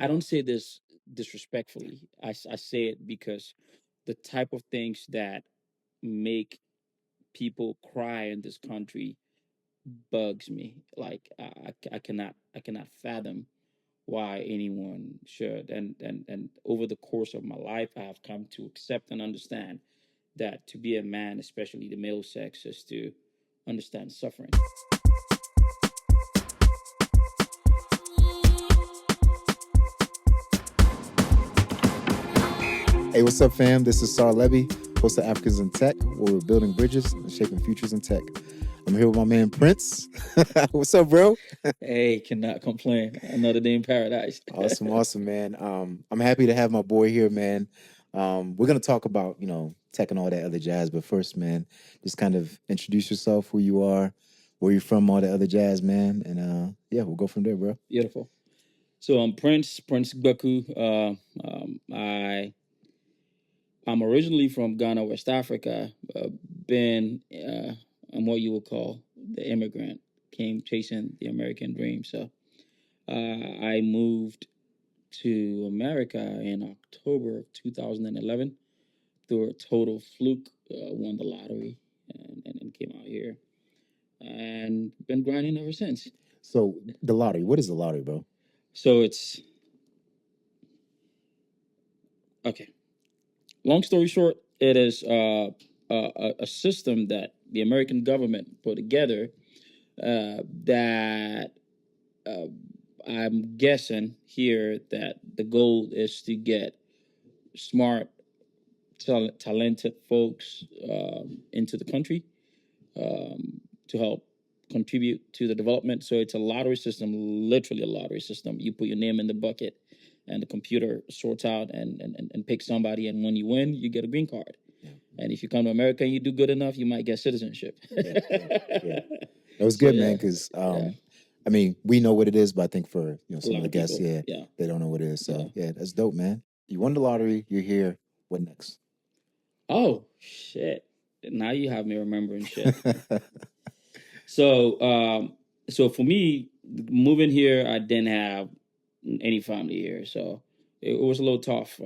I don't say this disrespectfully. I say it because the type of things that make people cry in this country bugs me. Like I cannot fathom why anyone should. And over the course of my life, I have come to accept and understand that to be a man, especially the male sex, is to understand suffering. Hey, what's up, fam? This is Sar Levy, host of Africans in Tech, where we're building bridges and shaping futures in tech. I'm here with my man Prince. What's up, bro? Hey, cannot complain. Another day in paradise. Awesome, awesome, man. I'm happy to have my boy here, man. We're gonna talk about tech and all that other jazz, but first, man, just kind of introduce yourself, who you are, where you're from, all that other jazz, man, and yeah, we'll go from there, bro. Beautiful. So I'm Prince Gbeku. I'm originally from Ghana, West Africa. Been I'm what you would call the immigrant. Came chasing the American dream. So I moved to America in October of 2011 through a total fluke. Won the lottery and came out here and been grinding ever since. So the lottery, what is the lottery, bro? So it's okay. Long story short, it is a system that the American government put together that uh, I'm guessing here that the goal is to get smart, talented folks into the country to help contribute to the development. So it's a lottery system, literally a lottery system. You put your name in the bucket, and the computer sorts out and picks somebody. And when you win, you get a green card. Yeah. And if you come to America and you do good enough, you might get citizenship. Yeah. That was So good, man. Because I mean, we know what it is, but I think for some of the guests, they don't know what it is. So yeah, that's dope, man. You won the lottery. You're here. What next? Oh shit! Now you have me remembering shit. So so for me, moving here, I didn't have any family here, so it was a little tough.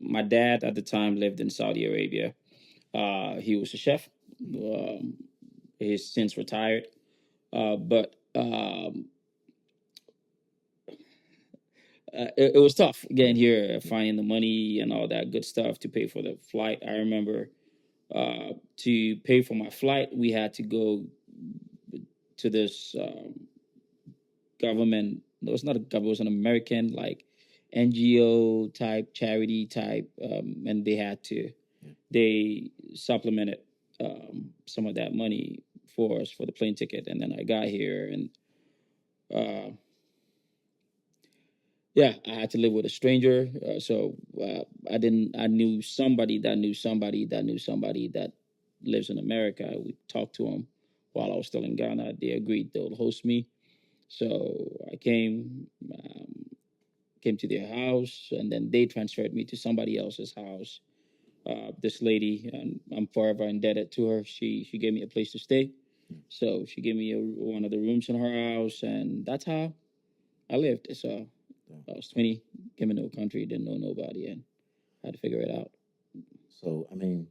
My dad at the time lived in Saudi Arabia. He was a chef. He's since retired, but it was tough getting here, finding the money and all that good stuff to pay for the flight. I remember to pay for my flight, we had to go to this government. No, it's not a government. It was an American like NGO type, charity type, and they supplemented some of that money for us for the plane ticket. And then I got here, and uh, yeah, I had to live with a stranger. I didn't. I knew somebody that knew somebody that knew somebody that lives in America. We talked to them while I was still in Ghana. They agreed they'll host me. So I came to their house, and then they transferred me to somebody else's house. This lady, and I'm forever indebted to her. She gave me a place to stay, so she gave me one of the rooms in her house, and that's how I lived. So I was 20, came into a country, didn't know nobody, and had to figure it out. So I mean,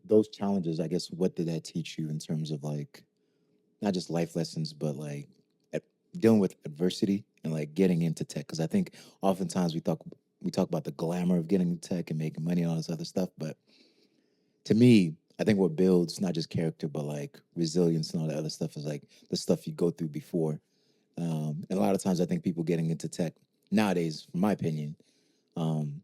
those challenges, I guess, what did that teach you in terms of like not just life lessons, but like dealing with adversity and like getting into tech? Because I think oftentimes we talk about the glamour of getting into tech and making money and all this other stuff, but to me, I think what builds not just character but like resilience and all that other stuff is like the stuff you go through before. And a lot of times, I think people getting into tech nowadays, from my opinion, um,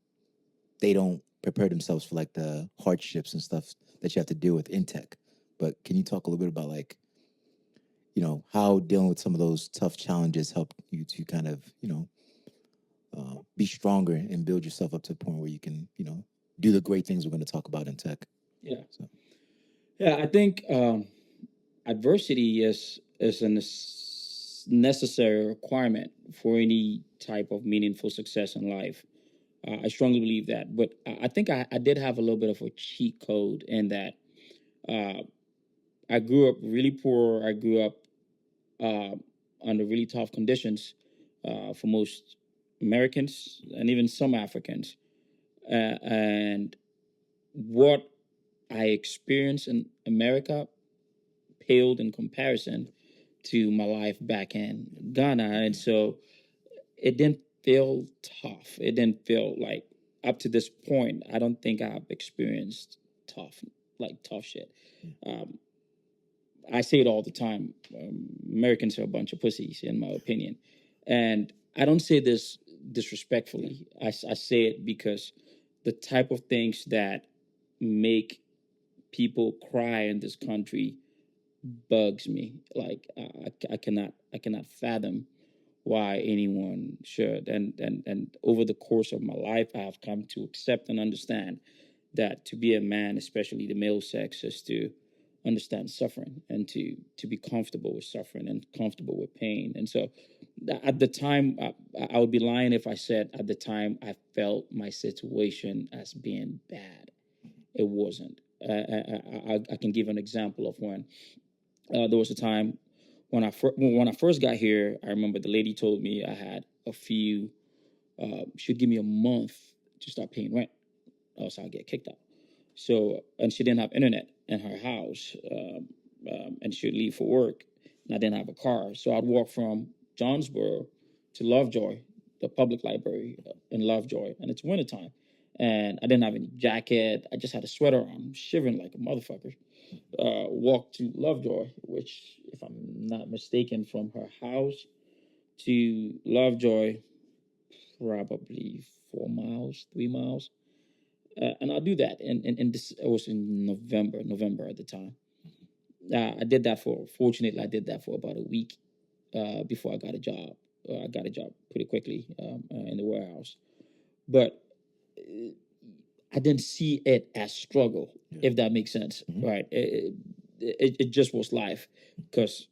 they don't prepare themselves for like the hardships and stuff that you have to deal with in tech. But can you talk a little bit about like how dealing with some of those tough challenges help you to kind of be stronger and build yourself up to the point where you can do the great things we're going to talk about in tech. Yeah. So. Yeah, I think adversity is a necessary requirement for any type of meaningful success in life. I strongly believe that, but I think I did have a little bit of a cheat code in that uh, I grew up really poor. I grew up under really tough conditions, for most Americans and even some Africans. And what I experienced in America paled in comparison to my life back in Ghana. And so it didn't feel tough. It didn't feel like, up to this point, I don't think I've experienced tough, like tough shit. Um, I say it all the time. Americans are a bunch of pussies, in my opinion. And I don't say this disrespectfully. I say it because the type of things that make people cry in this country bugs me. Like I cannot fathom why anyone should. And over the course of my life, I have come to accept and understand that to be a man, especially the male sex, is to understand suffering and to be comfortable with suffering and comfortable with pain. And so, at the time, I would be lying if I said at the time I felt my situation as being bad. It wasn't. I can give an example of when there was a time when I first got here. I remember the lady told me I had a few. She'd give me a month to start paying rent, else I'd get kicked out. So, and she didn't have internet in her house, and she'd leave for work, and I didn't have a car, so I'd walk from Johnsboro to Lovejoy, the public library in Lovejoy, and it's wintertime, and I didn't have any jacket. I just had a sweater on, I'm shivering like a motherfucker. Walked to Lovejoy, which, if I'm not mistaken, from her house to Lovejoy, probably 4 miles, 3 miles. And I'll do that. And this, it was in November at the time. I did that fortunately, I did that for about a week before I got a job. I got a job pretty quickly in the warehouse. But I didn't see it as struggle, if that makes sense, right? It just was life, because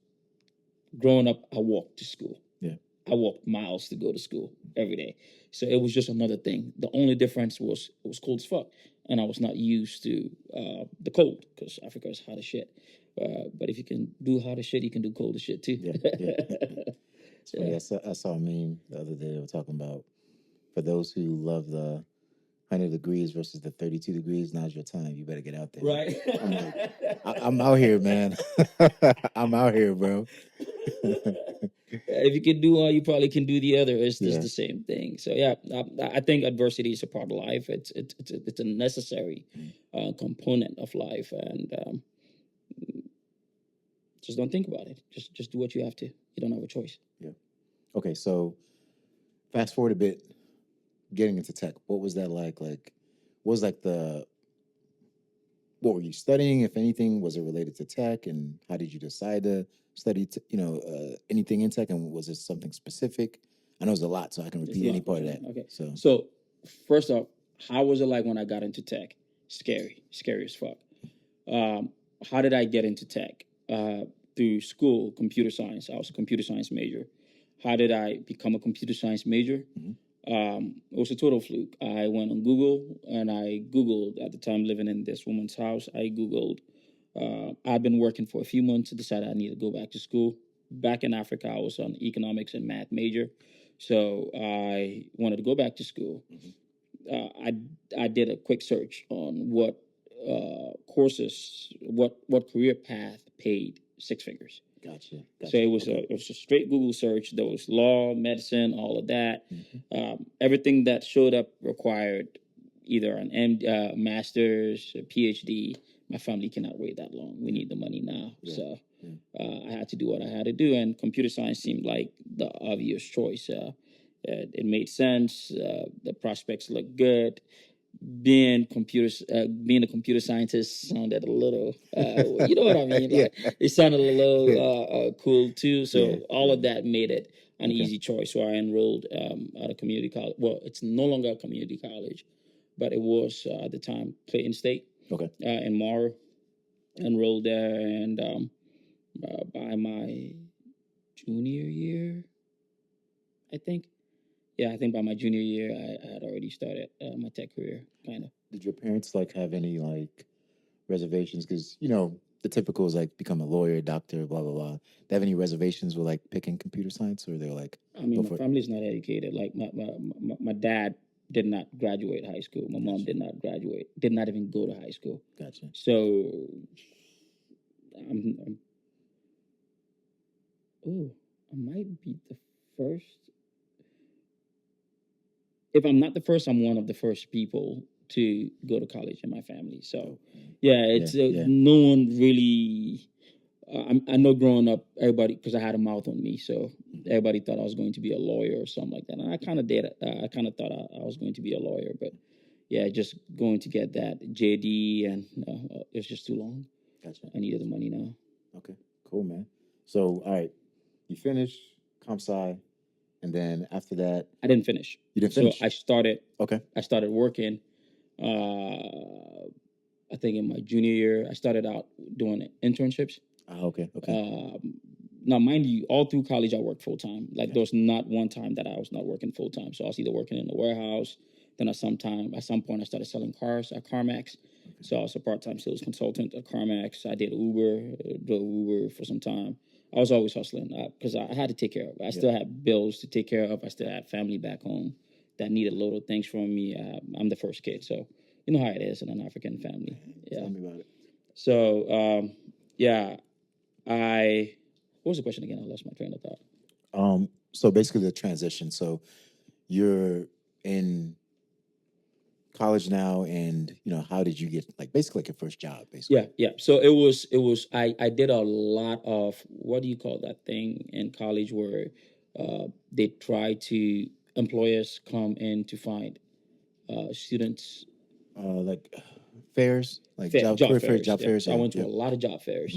growing up, I walked to school. Yeah. I walked miles to go to school every day. So it was just another thing. The only difference was it was cold as fuck, and I was not used to the cold, because Africa is hot as shit. But if you can do hot as shit, you can do cold as shit too. Yeah. It's funny. I saw a meme the other day. They were talking about, for those who love the 100 degrees versus the 32 degrees, now's your time. You better get out there. Right. I'm like, I'm out here, man. I'm out here, bro. If you can do one, you probably can do the other. It's just Yeah. the same thing. So yeah, I think adversity is a part of life. It's a necessary component of life, and just don't think about it. Just do what you have to. You don't have a choice. Yeah. Okay, so fast forward a bit, getting into tech. What was that like? Like, what was like the what were you studying, if anything? Was it related to tech, and how did you decide to study anything in tech, and was it something specific? I know it's a lot, so I can repeat any part of that. Okay. So First off, how was it like when I got into tech? Scary as fuck. How did I get into tech? Through school, computer science. I was a computer science major. How did I become a computer science major? It was a total fluke. I went on Google, and I Googled, at the time living in this woman's house. I Googled. I'd been working for a few months and decided I needed to go back to school. Back in Africa, I was an economics and math major, so I wanted to go back to school. I did a quick search on what courses, what career path paid six figures. Gotcha. So it was a straight Google search. There was law, medicine, all of that. Everything that showed up required either an master's, a PhD. My family cannot wait that long. We need the money now. Yeah. So I had to do what I had to do, and computer science seemed like the obvious choice. It made sense. The prospects looked good. Being a computer scientist sounded a little, you know what I mean? Like, it sounded a little cool too. So all of that made it an easy choice. So I enrolled at a community college. Well, it's no longer a community college, but it was at the time Clayton State. Okay. In Mara, enrolled there, and by my junior year, I think. Yeah, I think by my junior year, I had already started my tech career, kind of. Did your parents like have any like reservations? Because the typical is like become a lawyer, doctor, blah blah blah. They have any reservations with like picking computer science, or they're like I mean, go my for it? family's not educated. Like my dad did not graduate high school. My mom Gotcha. did not graduate. Did not even go to high school. Gotcha. So I'm oh, I might be the first. If I'm not the first, I'm one of the first people to go to college in my family. So, yeah, Yeah, it's yeah. no one really. I know growing up, everybody because I had a mouth on me, so everybody thought I was going to be a lawyer or something like that, and I kind of did. I kind of thought I was going to be a lawyer, but yeah, just going to get that JD, and it's just too long. Gotcha. I needed the money now. Okay, cool, man. So, all right, you finish comp sci, and then after that, I didn't finish. you didn't So finish. I started. Okay. I started working. I think in my junior year, I started out doing internships. Okay. Okay. Now, mind you, all through college, I worked full time. Like there was not one time that I was not working full time. So I was either working in the warehouse. Then at some point, I started selling cars at CarMax. So I was a part-time sales consultant at CarMax. I did Uber, drove Uber for some time. I was always hustling because I had to take care of. I still had bills to take care of. I still had family back home that needed little things from me. I'm the first kid, so you know how it is in an African family. Yeah. Tell me about it. So yeah, I. What was the question again? I lost my train of thought. So basically the transition. So you're in college now, and how did you get like basically like your first job, basically? Yeah. So it was I did a lot of what do you call that thing in college where they try to employers come in to find students Like fairs, like job career fairs, fairs. job Yeah. fairs. So I Yeah, went to yeah. a lot of job fairs.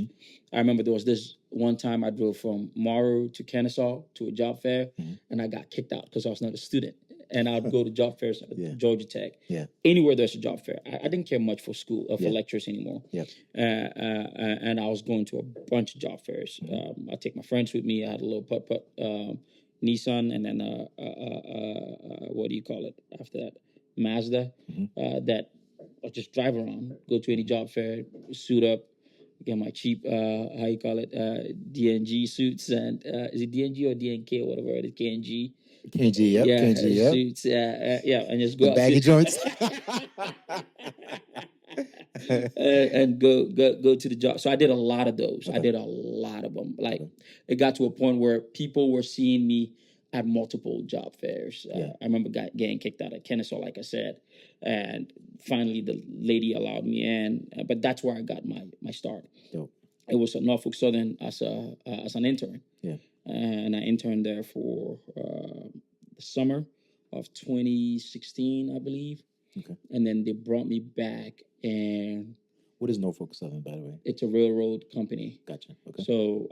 I remember there was this one time I drove from Morrow to Kennesaw to a job fair, and I got kicked out because I was not a student. And I'd go to job fairs at Yeah. Georgia Tech, Yeah. anywhere there's a job fair. I didn't care much for school for Yeah. lectures anymore. Yeah. And I was going to a bunch of job fairs. I take my friends with me. I had a little putt Nissan, and then what do you call it after that? Mazda. That I just drive around, go to any job fair, suit up, get my cheap how you call it DNG suits, and is it DNG or DNK or whatever it is, KNG. KG, yep. Yeah, KG, yep. suits. Yeah, and just The go out baggy joints. and go to the job. So I did a lot of those. I Okay. did a lot of them. Like it got to a point where people were seeing me at multiple job fairs. Yeah. I remember getting kicked out of Kennesaw, like I said, and finally the lady allowed me in. But that's where I got my start. Dope. It was at Norfolk Southern as an intern. Yeah. And I interned there for the summer of 2016, I believe. Okay. And then they brought me back, and What is Norfolk Southern, by the way? it's a railroad company. Gotcha. Okay. So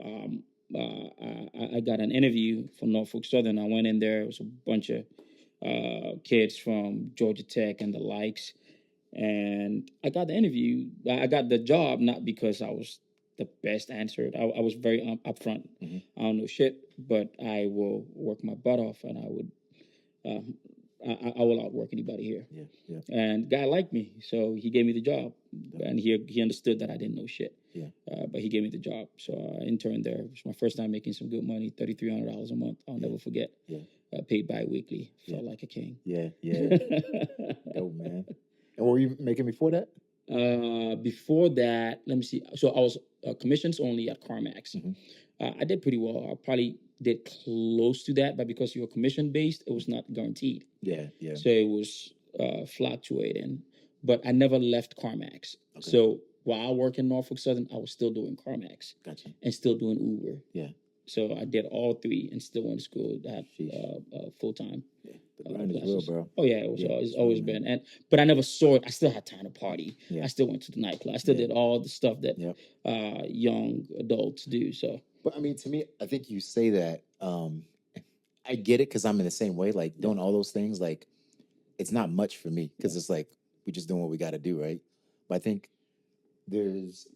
I got an interview from Norfolk Southern. I went in there. It was a bunch of kids from Georgia Tech and the likes, and I got the interview. I got the job not because I was the best answer. I was very upfront. I don't know shit, but I will work my butt off, and I would. I will outwork anybody here. Yeah. Yeah. And guy liked me, so he gave me the job, and he understood that I didn't know shit. Yeah. But he gave me the job, so I interned there. It was my first time making some good money, $3,300 a month. I'll never forget. Yeah. Paid bi-weekly. Felt like a king. Yeah. Yeah. Dope, man. And what were you making before that? Before that, let me see. So I was commissions only at CarMax. I did pretty well. I probably did close to that, but because you were commission based, it was not guaranteed. Yeah. Yeah. So it was fluctuating. But I never left CarMax. Okay. So while working Norfolk Southern, I was still doing CarMax. Gotcha. And still doing Uber. Yeah. So I did all three and still went to school at full time. Yeah. The grind is real, bro. Oh yeah, it's always been. But I never saw it. I still had time to party. Yeah. I still went to the nightclub. I still did all the stuff that young adults do. So, but I mean, to me, I think you say that. I get it because I'm in the same way. Like doing all those things, like it's not much for me because it's like we just doing what we got to do, right? But I think there's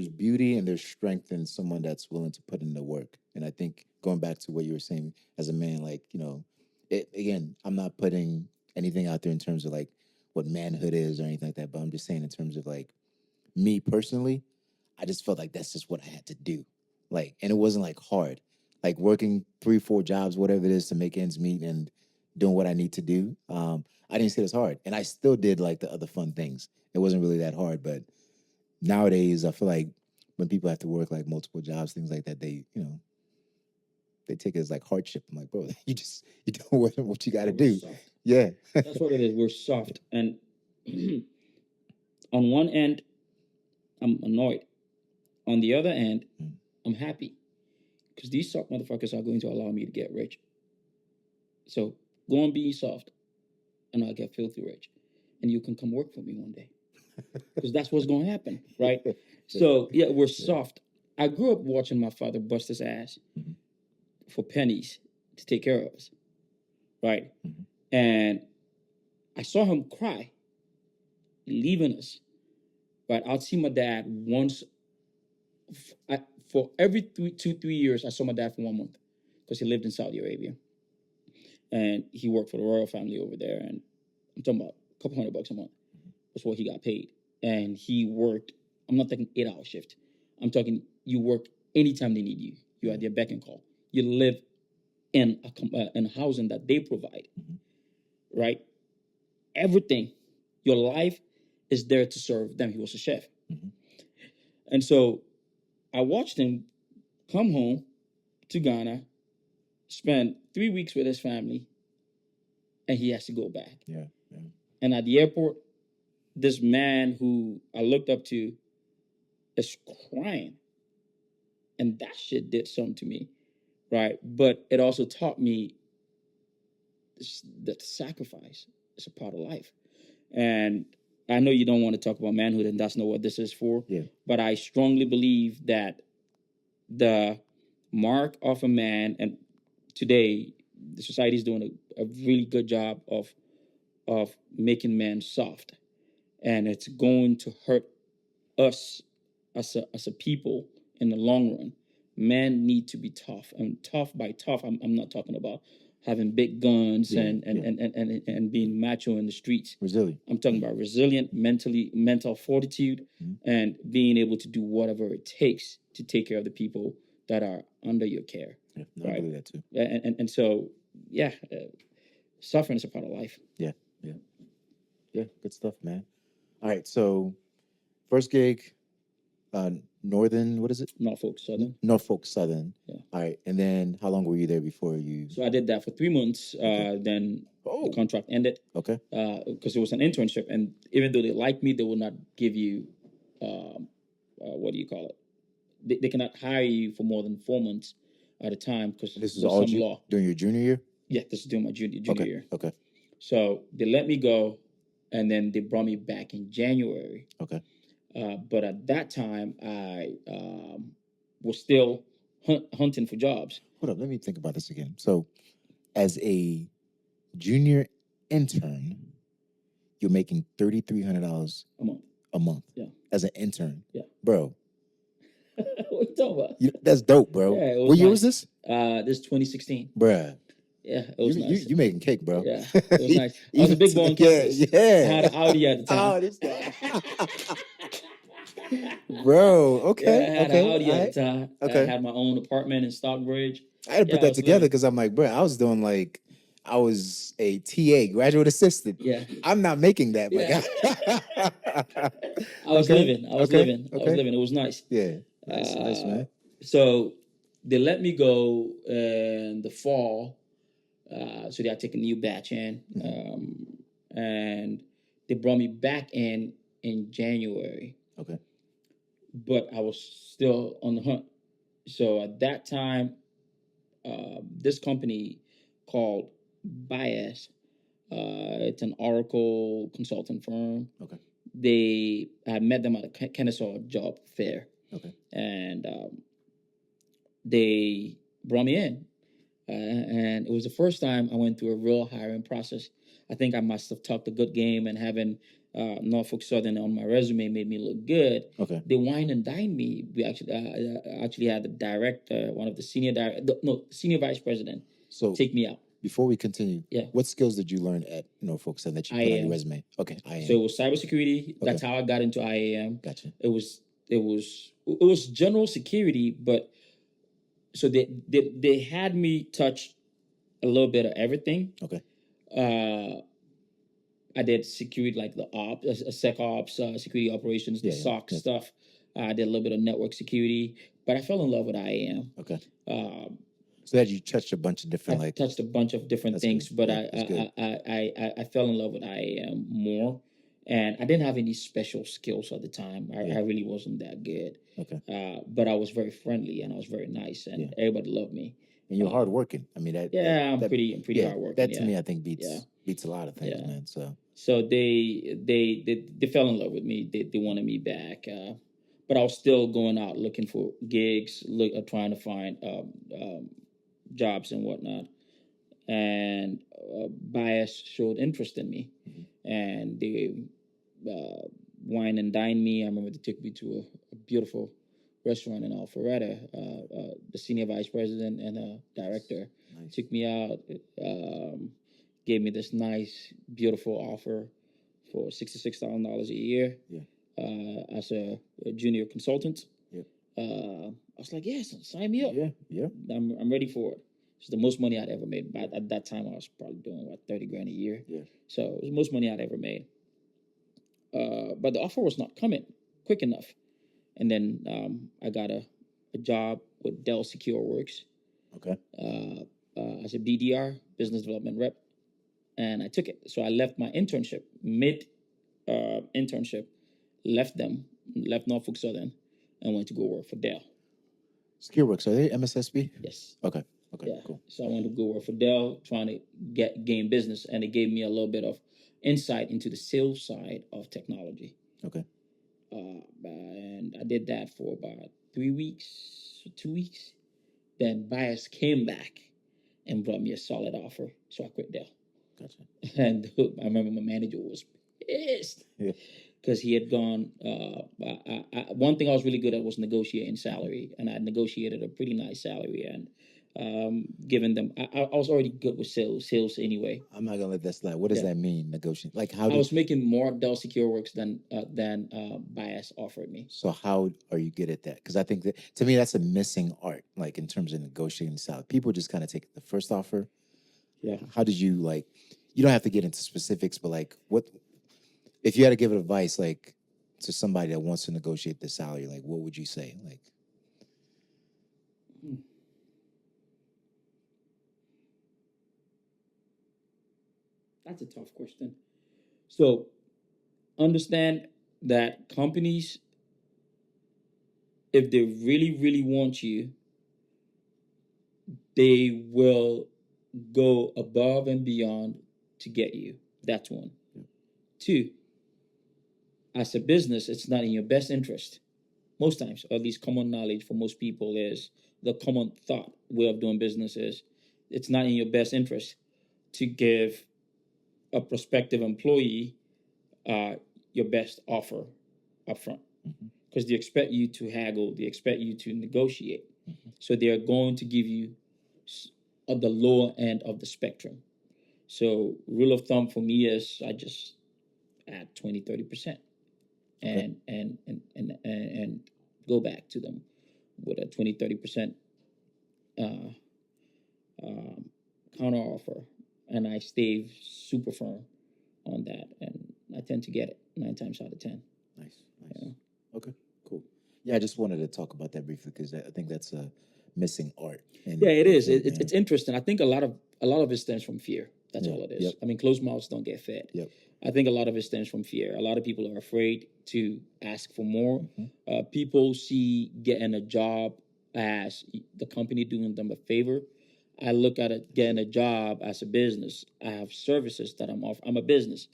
beauty and there's strength in someone that's willing to put in the work. And I think going back to what you were saying as a man, like, again, I'm not putting anything out there in terms of like what manhood is or anything like that, but I'm just saying in terms of like me personally, I just felt like that's just what I had to do. Like, and it wasn't like hard. Like working 3, 4 jobs, whatever it is, to make ends meet and doing what I need to do. I didn't see it as hard, and I still did like the other fun things. It wasn't really that hard, but nowadays I feel like when people have to work like multiple jobs, things like that, they they take it as like hardship. I'm like, bro, you do what you got to do. Soft. Yeah, That's what it is. We're soft, and on one end, I'm annoyed. On the other end, I'm happy because these soft motherfuckers are going to allow me to get rich. So go and be soft, and I'll get filthy rich, and you can come work for me one day because that's what's going to happen, right? So yeah, we're soft. I grew up watching my father bust his ass for pennies to take care of us, right? And I saw him cry, leaving us. Right, I'd see my dad once. For every 3 years, I saw my dad for 1 month because he lived in Saudi Arabia, and he worked for the royal family over there. And I'm talking about a couple $100 a month. That's what he got paid, and he worked. I'm not talking 8-hour shift. I'm talking you work anytime they need you. You are their beck and call. You live in a housing that they provide, right? Everything, your life is there to serve them. He was a chef, and so I watched him come home to Ghana, spend 3 weeks with his family, and he has to go back. Yeah. And at the airport, this man who I looked up to is crying. And that shit did something to me, right? But it also taught me that sacrifice is a part of life. And I know you don't want to talk about manhood, and that's not what this is for. Yeah. But I strongly believe that the mark of a man, and today the society is doing a really good job of making men soft, and it's going to hurt us as a people in the long run. Men need to be tough, and tough by tough, I'm not talking about having big guns and being macho in the streets. Resilient. I'm talking about resilient, mental fortitude, and being able to do whatever it takes to take care of the people that are under your care. Yeah, I believe that too. And so, yeah, suffering is a part of life. Yeah. Good stuff, man. All right, so first gig, Northern, what is it? Norfolk Southern. Norfolk Southern. Yeah. All right, and then how long were you there before you? So I did that for 3 months. Then the contract ended. Okay. Because it was an internship, and even though they liked me, they will not give you, what do you call it? They cannot hire you for more than 4 months at a time because This is all law. during your junior year. Yeah, this is during my junior year. Okay. So they let me go, and then they brought me back in January. Okay. But at that time, I was still hunting for jobs. Hold up, let me think about this again. So, as a junior intern, you're making $3,300 a month. Yeah. As an intern. Yeah. Bro. What are you talking about? That's dope, bro. Yeah, what year was this? This is 2016. Bruh. Yeah, it was nice. You making cake, bro. Yeah, it was nice. I was a big boy on campus. Yeah. I had an Audi at the time. Oh, this guy. Bro, okay. Yeah, I had an Audi at the time. Okay. I had my own apartment in Stockbridge. I had to put that together because I'm like, bro, I was doing like, I was a TA, graduate assistant. Yeah. I'm not making that, my guy. I was living. I was living. It was nice. Yeah. Nice, man. So they let me go in the fall. So they had to take a new batch in. And they brought me back in January. Okay. But I was still on the hunt. So at that time, this company called Bias, it's an Oracle consulting firm. Okay. I met them at a Kennesaw job fair. Okay. And they brought me in. And it was the first time I went through a real hiring process. I think I must have talked a good game, and having Norfolk Southern on my resume made me look good. Okay. They wine and dine me. We actually had the director, one of the senior vice president, take me out. Before we continue, Yeah. what skills did you learn at Norfolk Southern that you put on your IAM. resume? Okay, I So it am. was cybersecurity. That's Okay. how I got into IAM. Gotcha. It was general security, but so they had me touch a little bit of everything. Okay. I did security, like the ops, SecOps, security operations, the Yeah, yeah, SOC yeah. stuff. I did a little bit of network security, but I fell in love with IAM. Okay. Um, So that you touched a bunch of I different like. touched a bunch of different That's things, good. but Yeah, that's good. I fell in love with IAM more, and I didn't have any special skills at the time. Yeah. I really wasn't that good, Okay. but I was very friendly and I was very nice, and Yeah. everybody loved me. And you're hardworking. I mean that. Yeah, I'm that, pretty yeah, hardworking. that to Yeah, me I think yeah, beats a lot of things, yeah. man. So So they fell in love with me. They wanted me back, but I was still going out looking for gigs, trying to find jobs and whatnot. And Bias showed interest in me, and they wine and dine me. I remember they took me to a beautiful restaurant in Alpharetta. The senior vice president and director nice. took me out, gave me this nice, beautiful offer for $66,000 a year. Yeah. As a junior consultant. Yep. I was like, yes, sign me up. Yeah, yeah. I'm ready for it. It's the most money I'd ever made. But at that time, I was probably doing what, 30 grand a year. Yeah. So it was the most money I'd ever made. But the offer was not coming quick enough. And then I got a job with Dell Secure Works. Okay. As a BDR, business development rep, and I took it. So I left my internship mid internship, left Norfolk Southern, and went to go work for Dell. SecureWorks, are they MSSP? Yes. Okay. Okay. Yeah. Cool. So I went to go work for Dell, trying to gain business, and it gave me a little bit of insight into the sales side of technology. Okay. And I did that for about 3 weeks, 2 weeks. Then Bias came back and brought me a solid offer, so I quit Dell. Gotcha. And I remember my manager was pissed. Yeah. Because he had gone. One thing I was really good at was negotiating salary, and I negotiated a pretty nice salary, and given them, I was already good with sales anyway. I'm not gonna let that slide. What does that mean? Negotiate? Like how? I was making more Dell Secure Works than Bias offered me. So how are you good at that? Because I think that to me that's a missing art, like in terms of negotiating salary. People just kind of take the first offer. Yeah. How did you like? You don't have to get into specifics, but like what? If you had to give advice, like to somebody that wants to negotiate the salary, like what would you say? Like, that's a tough question. So, understand that companies, if they really, really want you, they will go above and beyond to get you. That's one. Two, as a business, it's not in your best interest. Most times, or at least common knowledge for most people is the common thought way of doing business is it's not in your best interest to give a prospective employee your best offer up front. Because they expect you to haggle, they expect you to negotiate. So they're going to give you at the lower end of the spectrum. So rule of thumb for me is I just add 20, 30%. And, okay. and go back to them with a 20, 30% counter offer. And I stay super firm on that. And I tend to get it 9 times out of 10. Nice. Yeah. Okay, cool. Yeah, I just wanted to talk about that briefly because I think that's a missing art. Yeah, it is. It's interesting. I think a lot of it stems from fear. That's all it is. Yep. I mean, closed mouths don't get fed. Yep. I think a lot of it stems from fear. A lot of people are afraid to ask for more. People see getting a job as the company doing them a favor. I look at it getting a job as a business. I have services that I'm offering. I'm a business.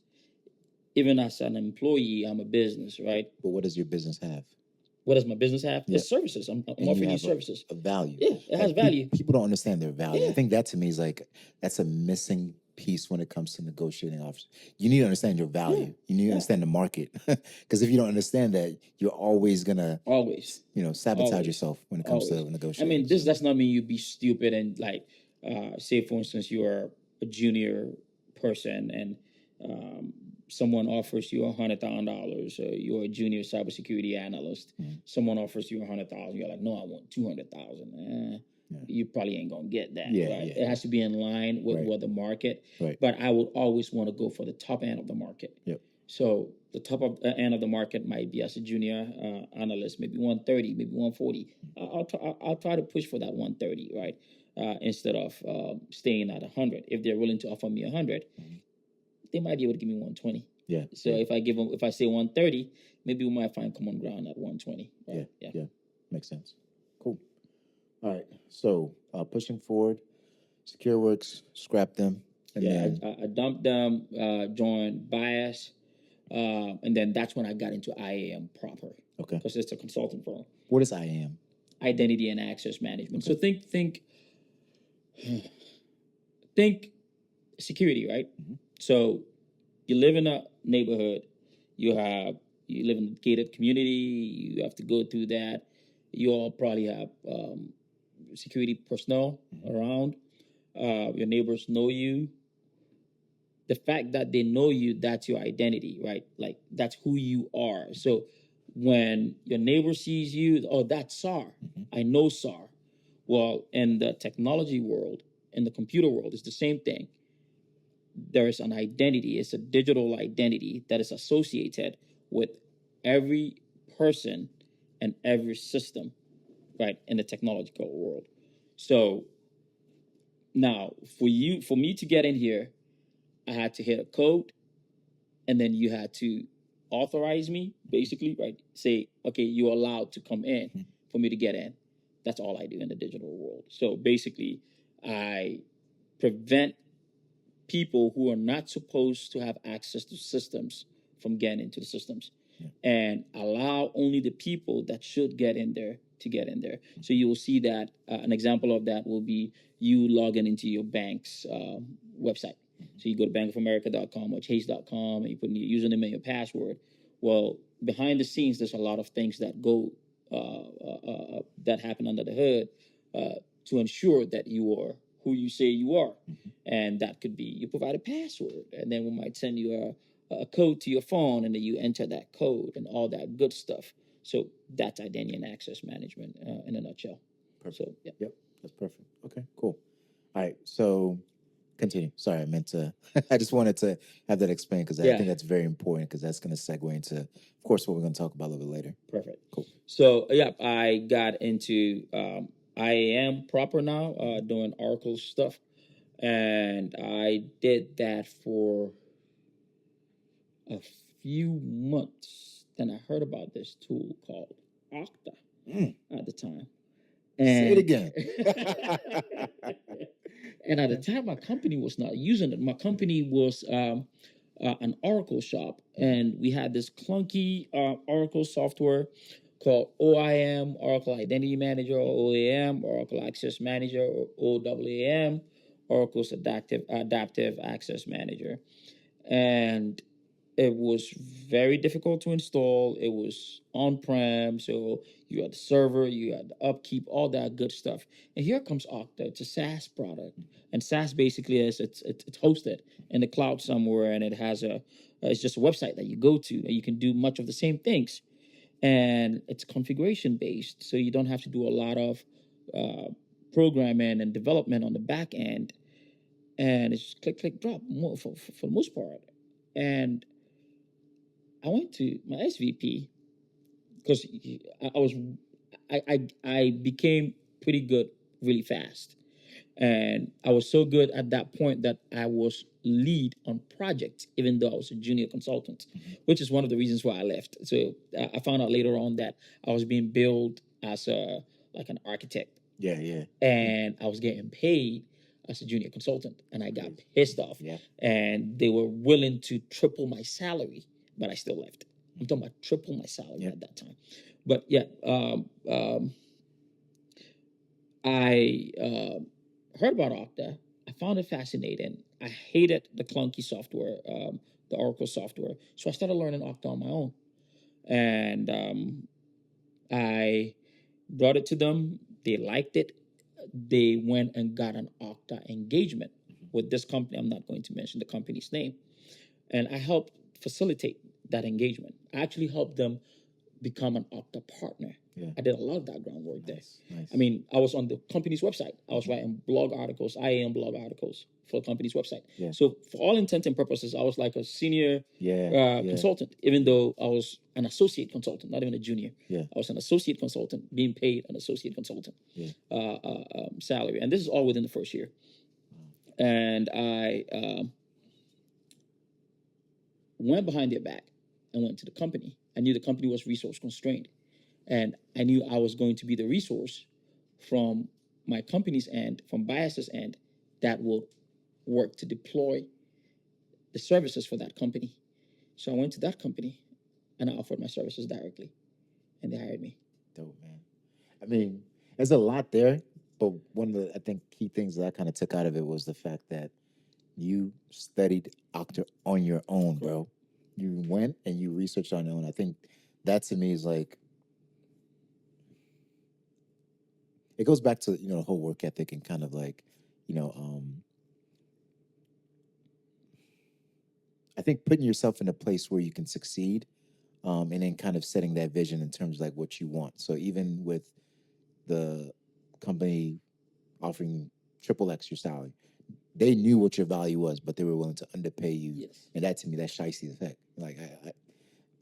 Even as an employee, I'm a business, right? But what does your business have? What does my business have? Yeah. It's services. I'm offering you services. A value. Yeah, it has value. People don't understand their value. Yeah. I think that to me is like, that's a missing piece when it comes to negotiating offers. You need to understand your value. Yeah. You need to understand the market. Because if you don't understand that, you're always going to... Always. Sabotage yourself when it comes to negotiating. I mean, this does not mean you be stupid and like... say for instance you are a junior person and um, someone offers you $100,000. You're a junior cybersecurity analyst. Someone offers you $100,000. You're like, no, I want 200,000. You probably ain't gonna get that. Right? It has to be in line with what the market. Right. But I would always want to go for the top end of the market. Yep. So the top of end of the market might be as a junior analyst, maybe 130, maybe 140. I'll try to push for that 130, right? Instead of staying at 100. If they're willing to offer me 100, they might be able to give me 120. Yeah. So if I give them, if I say 130, maybe we might find common ground at 120. Right? Yeah. Makes sense. Cool. All right. So pushing forward, SecureWorks, scrap them. And then I dumped them, joined Bias, and then that's when I got into IAM proper. Okay. Because it's a consulting firm. What is IAM? Identity and access management. Okay. So think security, right? So you live in a neighborhood, you live in a gated community, you have to go through that. You all probably have security personnel around. Your neighbors know you. The fact that they know you, that's your identity, right? Like that's who you are. So when your neighbor sees you, oh, that's SAR. I know SAR. Well, in the technology world, in the computer world, it's the same thing. There is an identity. It's a digital identity that is associated with every person and every system, right, in the technological world. So now, for me to get in here, I had to hit a code, and then you had to authorize me, basically, right? Say, okay, you're allowed to come in for me to get in. That's all I do in the digital world. So basically, I prevent people who are not supposed to have access to systems from getting into the systems, and allow only the people that should get in there to get in there. So you will see that an example of that will be you logging into your bank's website. So you go to bankofamerica.com or chase.com and you put in your username and your password. Well, behind the scenes, there's a lot of things that go that happen under the hood to ensure that you are who you say you are. And that could be you provide a password, and then we might send you a code to your phone, and then you enter that code and all that good stuff. So that's identity and access management in a nutshell. Perfect. So, yeah. Yep, that's perfect. Okay, cool. All right, so continue. Sorry, I meant to. I just wanted to have that explained because I think that's very important because that's going to segue into, of course, what we're going to talk about a little bit later. Perfect. Cool. So, yeah, I got into IAM proper now, doing Oracle stuff. And I did that for a few months. Then I heard about this tool called Okta at the time. And say it again. And at the time, my company was not using it. My company was an Oracle shop, and we had this clunky Oracle software called OIM, Oracle Identity Manager, or OAM, Oracle Access Manager, or OAM, Oracle's Adaptive Access Manager. And it was very difficult to install. It was on-prem, so you had the server, you had the upkeep, all that good stuff. And here comes Okta. It's a SaaS product, and SaaS basically is it's hosted in the cloud somewhere, and it has it's just a website that you go to, and you can do much of the same things. And it's configuration based, so you don't have to do a lot of programming and development on the back end. And it's just click, click, drop for the most part. And I went to my SVP because I became pretty good really fast. And I was so good at that point that I was lead on projects, even though I was a junior consultant, which is one of the reasons why I left. So I found out later on that I was being billed as like an architect. Yeah. And I was getting paid as a junior consultant, and I got pissed off. Yeah. And they were willing to triple my salary, but I still left. I'm talking about triple my salary at that time. But yeah, I heard about Okta. I found it fascinating. I hated the clunky software, the Oracle software. So I started learning Okta on my own. And I brought it to them. They liked it. they went and got an Okta engagement with this company. I'm not going to mention the company's name. And I helped facilitate that engagement. I actually helped them become an Okta partner. Yeah. I did a lot of that groundwork there. Nice. I mean, I was on the company's website. I was writing blog articles, IAM blog articles for the company's website. Yeah. So for all intents and purposes, I was like a senior consultant, even though I was an associate consultant, not even a junior. Yeah. I was an associate consultant, being paid an associate consultant salary. And this is all within the first year. And I went behind their back and went to the company. I knew the company was resource constrained. And I knew I was going to be the resource from my company's end, from Bias's end, that will work to deploy the services for that company. So I went to that company and I offered my services directly, and they hired me. Dope, man. I mean, there's a lot there, but one of the, I think, key things that I kind of took out of it was the fact that you studied Okta on your own, bro. You went and you researched on your own. I think that to me is like, it goes back to, the whole work ethic and kind of like, I think putting yourself in a place where you can succeed, and then kind of setting that vision in terms of like what you want. So even with the company offering triple X your salary, they knew what your value was, but they were willing to underpay you. Yes. And that to me, that's shiesty effect. Like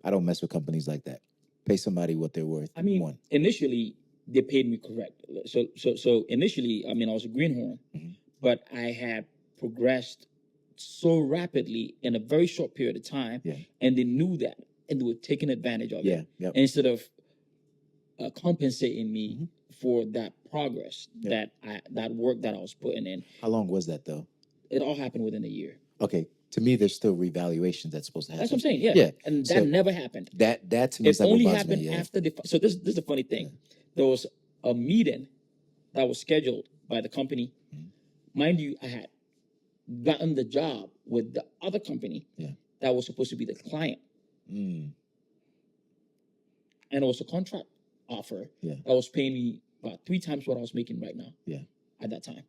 I don't mess with companies like that. Pay somebody what they're worth. I mean, initially they paid me correct. So initially, I mean, I was a greenhorn, but I had progressed so rapidly in a very short period of time, and they knew that, and they were taking advantage of it. Yep. Instead of compensating me for that progress, that work that I was putting in. How long was that though? It all happened within a year. Okay. To me, there's still revaluations that's supposed to happen. That's what I'm saying. Yeah. And that never happened. That to me it only happened after the. So this is the funny thing. There was a meeting that was scheduled by the company. Mind you, I had gotten the job with the other company that was supposed to be the client. And it was a contract offer that was paying me about 3 times what I was making right now at that time.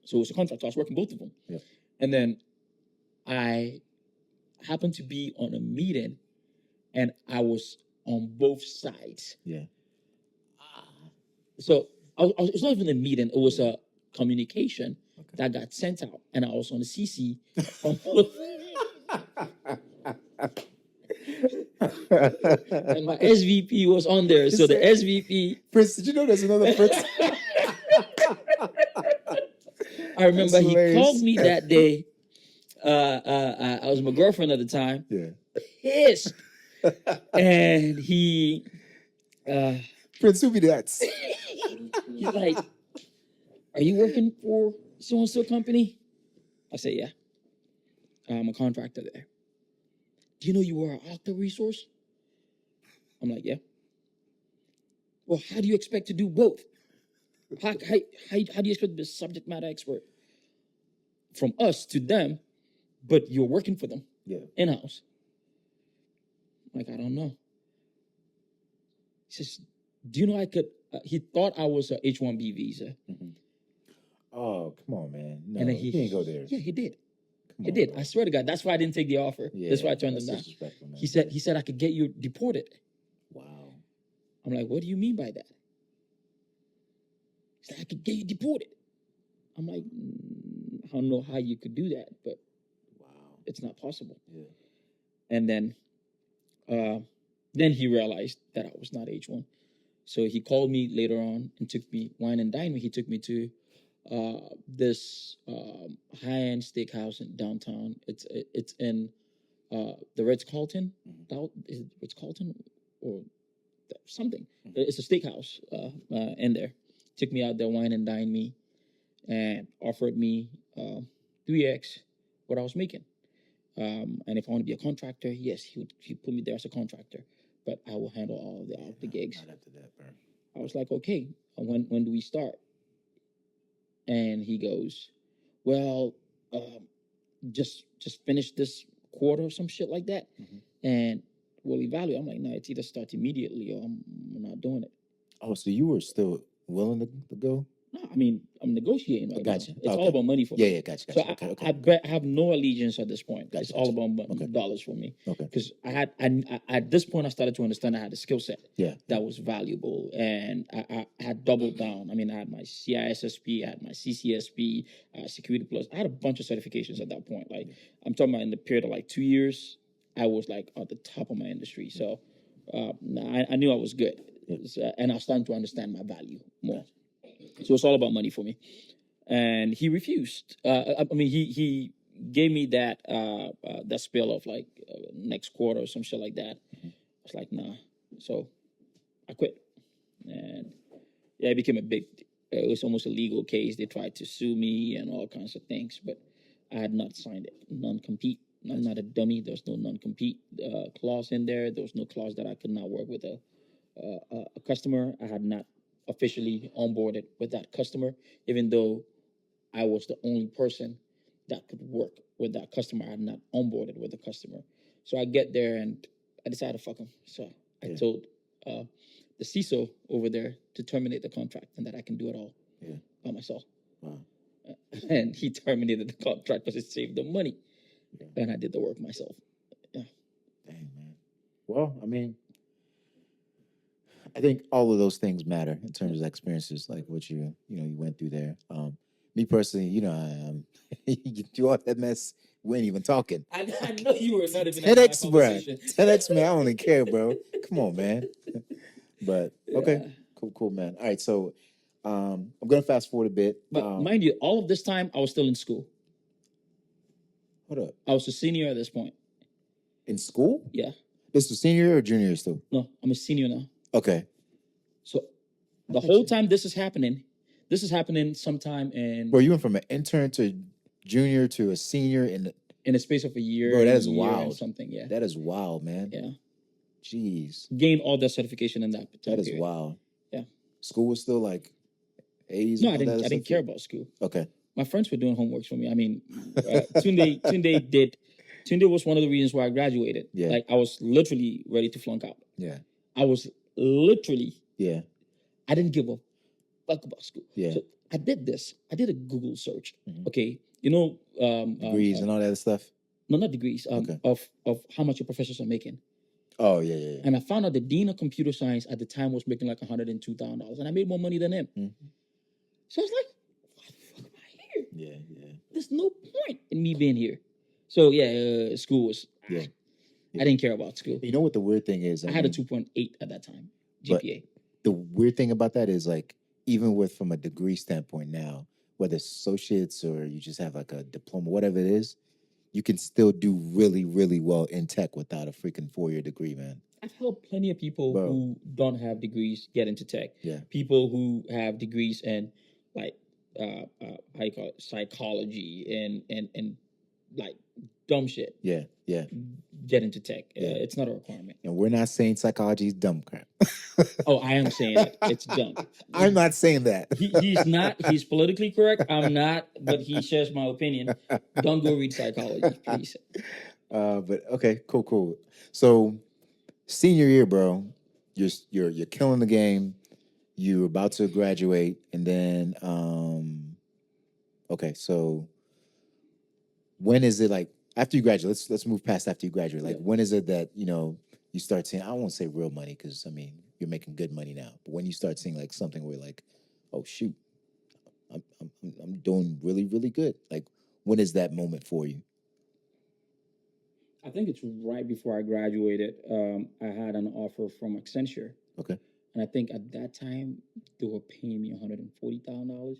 So it was a contract. So I was working both of them. And then I happened to be on a meeting and I was on both sides. So it's not even a meeting. It was a communication that got sent out, and I was on the CC. And my SVP was on there. So the SVP. Prince, did you know there's another Prince? I remember he called me that day. I was with my girlfriend at the time. Pissed. And he. Prince, who be that? He's like, "Are you working for so-and-so company?" I say, "Yeah. I'm a contractor there." "Do you know you were an Okta resource?" I'm like, "Yeah." "Well, how do you expect to do both? How do you expect to be a subject matter expert from us to them, but you're working for them in-house?" I'm like, "I don't know." He says, "Do you know I could..." He thought I was a H-1B visa. Oh, come on, man. No, and then he didn't go there. Yeah, he did. He did. Bro. I swear to God. That's why I didn't take the offer. That's why I turned him down. He said I could get you deported. Wow. I'm like, "What do you mean by that?" He said, "I could get you deported." I'm like, "I don't know how you could do that, but it's not possible." And then he realized that I was not H1. So he called me later on and took me, wine and dine me. He took me to this high-end steakhouse in downtown. It's in the Ritz-Carlton. Is it Ritz-Carlton or something? It's a steakhouse in there. Took me out there, wine and dine me, and offered me 3x what I was making. And if I want to be a contractor, yes, he put me there as a contractor, but I will handle all of the gigs. Not after that, bro. I was like, "Okay, when do we start?" And he goes, "Well, just finish this quarter or some shit like that, and we'll evaluate." I'm like, "No, it's either start immediately or I'm not doing it." Oh, so you were still willing to go? No, I mean, I'm negotiating right Gotcha. now. It's all Okay. about money for Yeah, me. yeah, gotcha, So gotcha. Okay, okay. I bet I have no allegiance at this point. Gotcha, It's all gotcha. about Okay. dollars for me. Okay. Because at this point I started to understand I had a skill set Yeah. that was valuable, and I had doubled down. I mean, I had my CISSP, I had my CCSP, Security Plus. I had a bunch of certifications at that point. Like I'm talking about in the period of like 2 years, I was like at the top of my industry. So I knew I was good, and I was starting to understand my value more. So it's all about money for me. And he refused. I mean, he gave me that spill of like next quarter or some shit like that. I was like, nah. So I quit, and yeah, it became a big. It was almost a legal case. They tried to sue me and all kinds of things, but I had not signed it. Non-compete. I'm not a dummy. There's no non-compete clause in there. There was no clause that I could not work with a customer. I had not officially onboarded with that customer, even though I was the only person that could work with that customer. I had not onboarded with the customer. So I get there and I decided to fuck him. So I told the CISO over there to terminate the contract and that I can do it all by myself. Wow. And he terminated the contract because it saved the money. And I did the work myself. Yeah. Dang, man. Well, I mean, I think all of those things matter in terms of experiences, like what you went through there. Me personally, you all that mess. We ain't even talking. I know you were not even having 10x, bro. 10x, man. I don't even care, bro. Come on, man. But okay, cool, man. All right, so I'm gonna fast forward a bit. But mind you, all of this time I was still in school. Hold up. I was a senior at this point. In school? Yeah. This was senior or junior still? No, I'm a senior now. Okay. So the whole time this is happening sometime in. Bro, you went from an intern to junior to a senior in a space of a year. Bro, that is wild. Something, yeah. That is wild, man. Yeah. Jeez. Gained all that certification in that time That is period. wild. Yeah. School was still like A's. No, I didn't care about school. Okay. My friends were doing homeworks for me. I mean, Tunde was one of the reasons why I graduated. Yeah. Like I was literally ready to flunk out. Yeah. I was literally. Yeah. I didn't give a fuck about school. Yeah. So I did this. I did a Google search. Mm-hmm. Okay. You know, degrees and all that stuff. No, not degrees. Okay. Of how much your professors are making. Oh yeah. And I found out the dean of computer science at the time was making like $102,000, and I made more money than him. Mm-hmm. So I was like, "Why the fuck am I here? Yeah. There's no point in me being here." So yeah, school was. Yeah. I didn't care about school. You know what the weird thing is? I had a 2.8 at that time GPA. The weird thing about that is like even with from a degree standpoint now, whether it's associates or you just have like a diploma, whatever it is, you can still do really, really well in tech without a freaking 4-year degree, man. I've helped plenty of people who don't have degrees get into tech. Yeah. People who have degrees in like how you call it, psychology and like dumb shit. Yeah. Get into tech. It's not a requirement. And we're not saying psychology is dumb crap. Oh, I am saying it. It's dumb. I'm not saying that. He's not. He's politically correct. I'm not, but he shares my opinion. Don't go read psychology, please. But okay, cool. So senior year, bro, you're killing the game. You're about to graduate, and then okay, so when is it like after you graduate? Let's move past after you graduate. Like when is it that you start seeing? I won't say real money because I mean you're making good money now. But when you start seeing like something where like, oh shoot, I'm doing really, really good. Like when is that moment for you? I think it's right before I graduated. I had an offer from Accenture. Okay. And I think at that time they were paying me $140,000.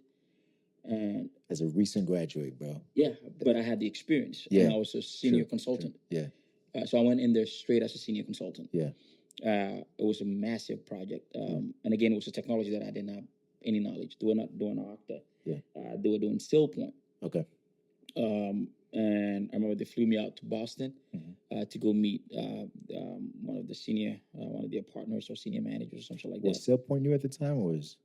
And as a recent graduate, bro. Yeah, but I had the experience. Yeah. And I was a senior consultant. True. Yeah. So I went in there straight as a senior consultant. Yeah. It was a massive project. And again, it was a technology that I didn't have any knowledge. They were not doing Okta. Yeah. They were doing SailPoint. Okay. And I remember they flew me out to Boston to go meet one of their partners or senior managers or something like that. Was SailPoint new at the time, or was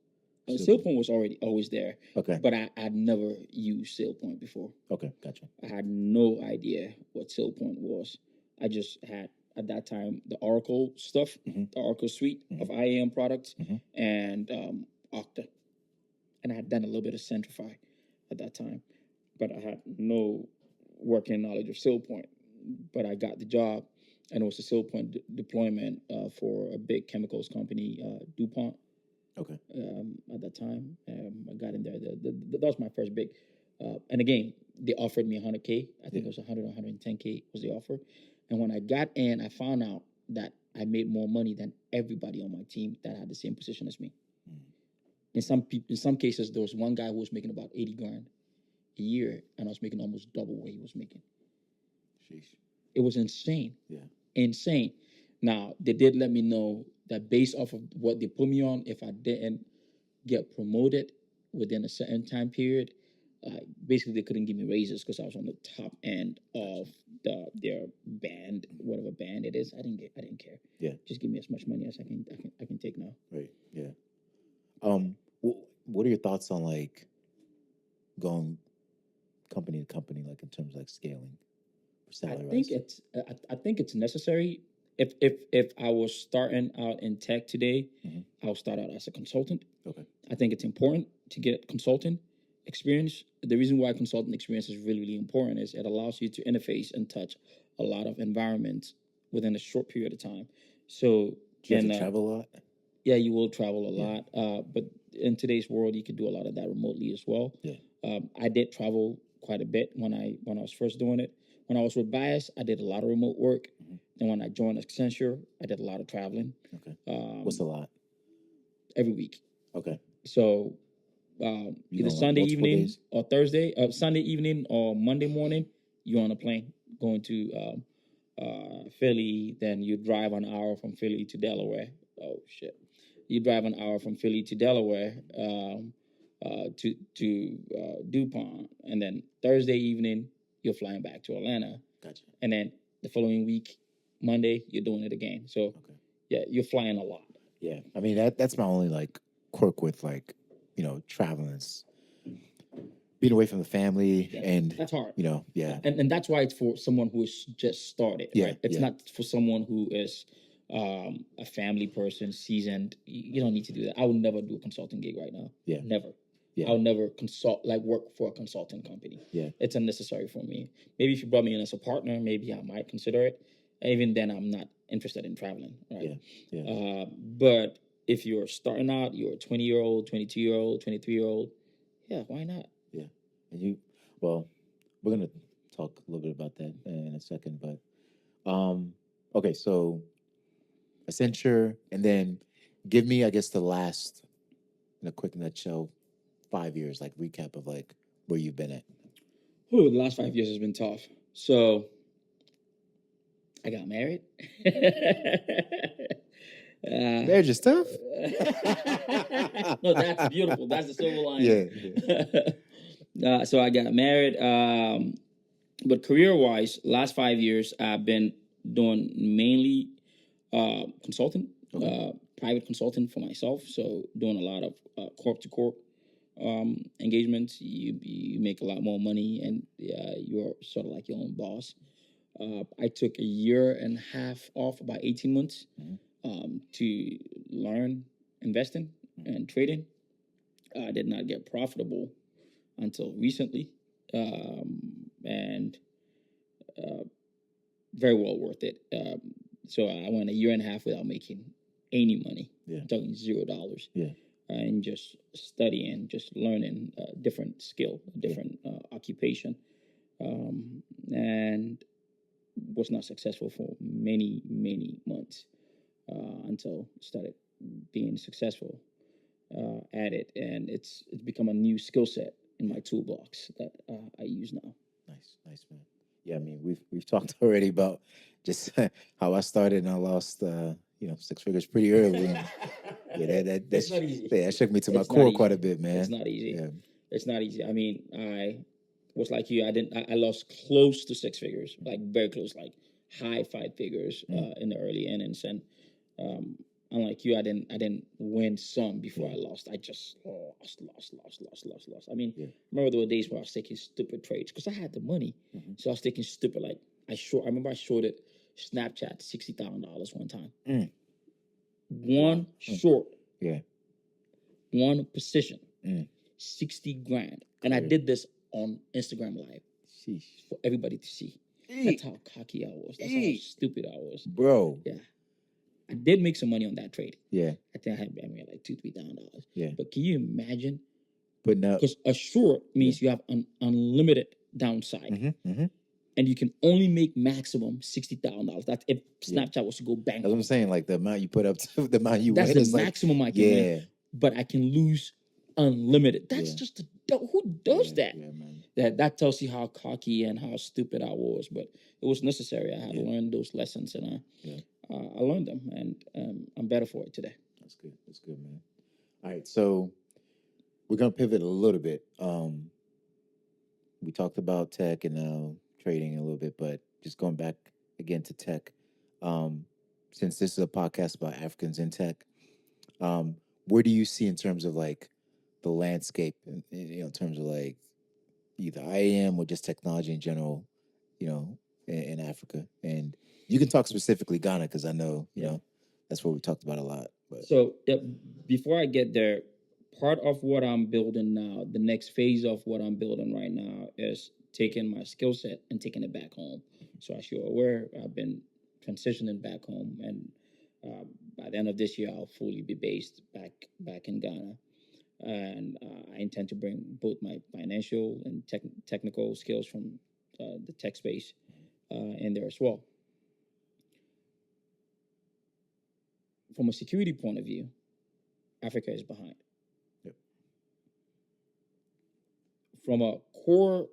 SailPoint was always there? Okay, but I had never used SailPoint before. Okay, gotcha. I had no idea what SailPoint was. I just had at that time the Oracle stuff, the Oracle suite of IAM products, and Okta. and I had done a little bit of Centrify at that time, but I had no working knowledge of Sail Point. But I got the job, and it was a Sail Point deployment for a big chemicals company, DuPont. Okay. At that time, I got in there. That was my first big. And again, they offered me 100K. I think it was 100 or 110K was the offer. And when I got in, I found out that I made more money than everybody on my team that had the same position as me. In some cases, there was one guy who was making about 80 grand a year, and I was making almost double what he was making. Sheesh. It was insane. Yeah. Insane. Now, they did let me know that based off of what they put me on, if I didn't get promoted within a certain time period, basically they couldn't give me raises because I was on the top end of their band, whatever band it is. I didn't care. Yeah. Just give me as much money as I can take now. Right. Yeah. What are your thoughts on like going company to company, like in terms of like scaling salary? I think it's necessary. If I was starting out in tech today, I'll start out as a consultant. Okay. I think it's important to get consultant experience. The reason why consultant experience is really, really important is it allows you to interface and touch a lot of environments within a short period of time. So do you have to travel a lot? Yeah, you will travel a lot. But in today's world, you can do a lot of that remotely as well. Yeah. I did travel quite a bit when I was first doing it. When I was with Bias, I did a lot of remote work. And when I joined Accenture, I did a lot of traveling. Okay. What's a lot? Every week. Okay. So either Sunday evening or Thursday, Sunday evening or Monday morning, you're on a plane going to Philly. Then you drive an hour from Philly to Delaware. Oh shit! You drive an hour from Philly to Delaware to DuPont, and then Thursday evening you're flying back to Atlanta. Gotcha. And then the following week, Monday, you're doing it again. So yeah, you're flying a lot. Yeah, I mean that's my only like quirk with like traveling, being away from the family, and that's hard. Yeah, and that's why it's for someone who is just started. Yeah, right? It's not for someone who is a family person, seasoned. You don't need to do that. I would never do a consulting gig right now. Yeah, never. Yeah. I would never work for a consulting company. Yeah, it's unnecessary for me. Maybe if you brought me in as a partner, maybe I might consider it. Even then, I'm not interested in traveling. Right? Yeah. But if you're starting out, you're a 20-year-old, 22-year-old, 23-year-old, yeah, why not? Yeah. And we're going to talk a little bit about that in a second, but okay, so Accenture, and then give me, I guess, the last, in a quick nutshell, 5 years, like recap of like where you've been at. The last 5 years has been tough. So I got married. Marriage is tough. No, that's beautiful. That's the silver lining. Yeah. So I got married. But career-wise, last 5 years, I've been doing mainly consulting, private consulting for myself. So doing a lot of corp-to-corp engagements. You make a lot more money, and you're sort of like your own boss. I took a year and a half off, about 18 months, to learn investing and trading. I did not get profitable until recently, and very well worth it. So I went a year and a half without making any money. Yeah. I'm talking $0. Yeah. And just studying, just learning a different skill, a different occupation, and was not successful for many, many months until I started being successful at it, and it's become a new skill set in my toolbox that I use now. Nice, man. Yeah, I mean we've talked already about just how I started and I lost 6 figures pretty early. That's not easy. Yeah, that shook me to my core quite a bit, man. It's not easy. Yeah. It's not easy. I mean, I was like you. I lost close to 6 figures, like very close, like high 5 figures in the early innings. And unlike you, I didn't win some before I lost. I just lost. I mean, I remember there were days where I was taking stupid trades because I had the money, so I was taking stupid. Like I remember I shorted Snapchat $60,000 one time. One short. Yeah. One position. 60 grand. And I Great. did this on Instagram Live Sheesh. for everybody to see. That's how cocky I was. That's how stupid I was. Bro. Yeah. I did make some money on that trade. Yeah. I think I made like $2,000-3,000. Yeah. But can you imagine? But now, Because a short means you have an unlimited downside. And you can only make maximum $60,000. That's if Snapchat was to go bankrupt. That's what I'm saying. Like the amount you put up to the amount you That's win the is maximum I can win. But I can lose unlimited. That's just who does that? Yeah, man. That tells you how cocky and how stupid I was. But it was necessary. I had to learn those lessons, and I learned them, and I'm better for it today. That's good. That's good, man. All right, so we're gonna pivot a little bit. We talked about tech and trading a little bit, but just going back again to tech. Since this is a podcast about Africans in tech, where do you see in terms of like the landscape, in terms of like either IAM or just technology in general, in Africa? And you can talk specifically Ghana because I know that's what we talked about a lot. But so before I get there, part of what I'm building now, the next phase of what I'm building right now is taking my skill set and taking it back home. So as you're aware, I've been transitioning back home, and by the end of this year, I'll fully be based back in Ghana. And I intend to bring both my financial and technical skills from the tech space in there as well. From a security point of view, Africa is behind. Yep. From a core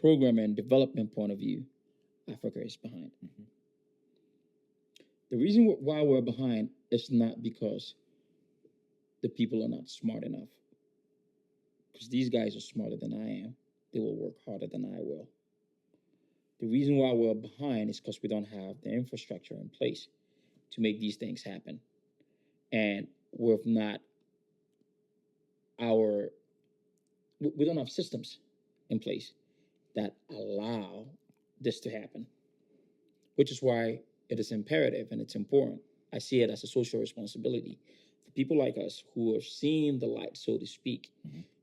program and development point of view, Africa is behind. The reason why we're behind is not because the people are not smart enough. Because these guys are smarter than I am. They will work harder than I will. The reason why we're behind is because we don't have the infrastructure in place to make these things happen. And we don't have systems in place that allow this to happen, which is why it is imperative and it's important. I see it as a social responsibility for people like us who have seen the light, so to speak,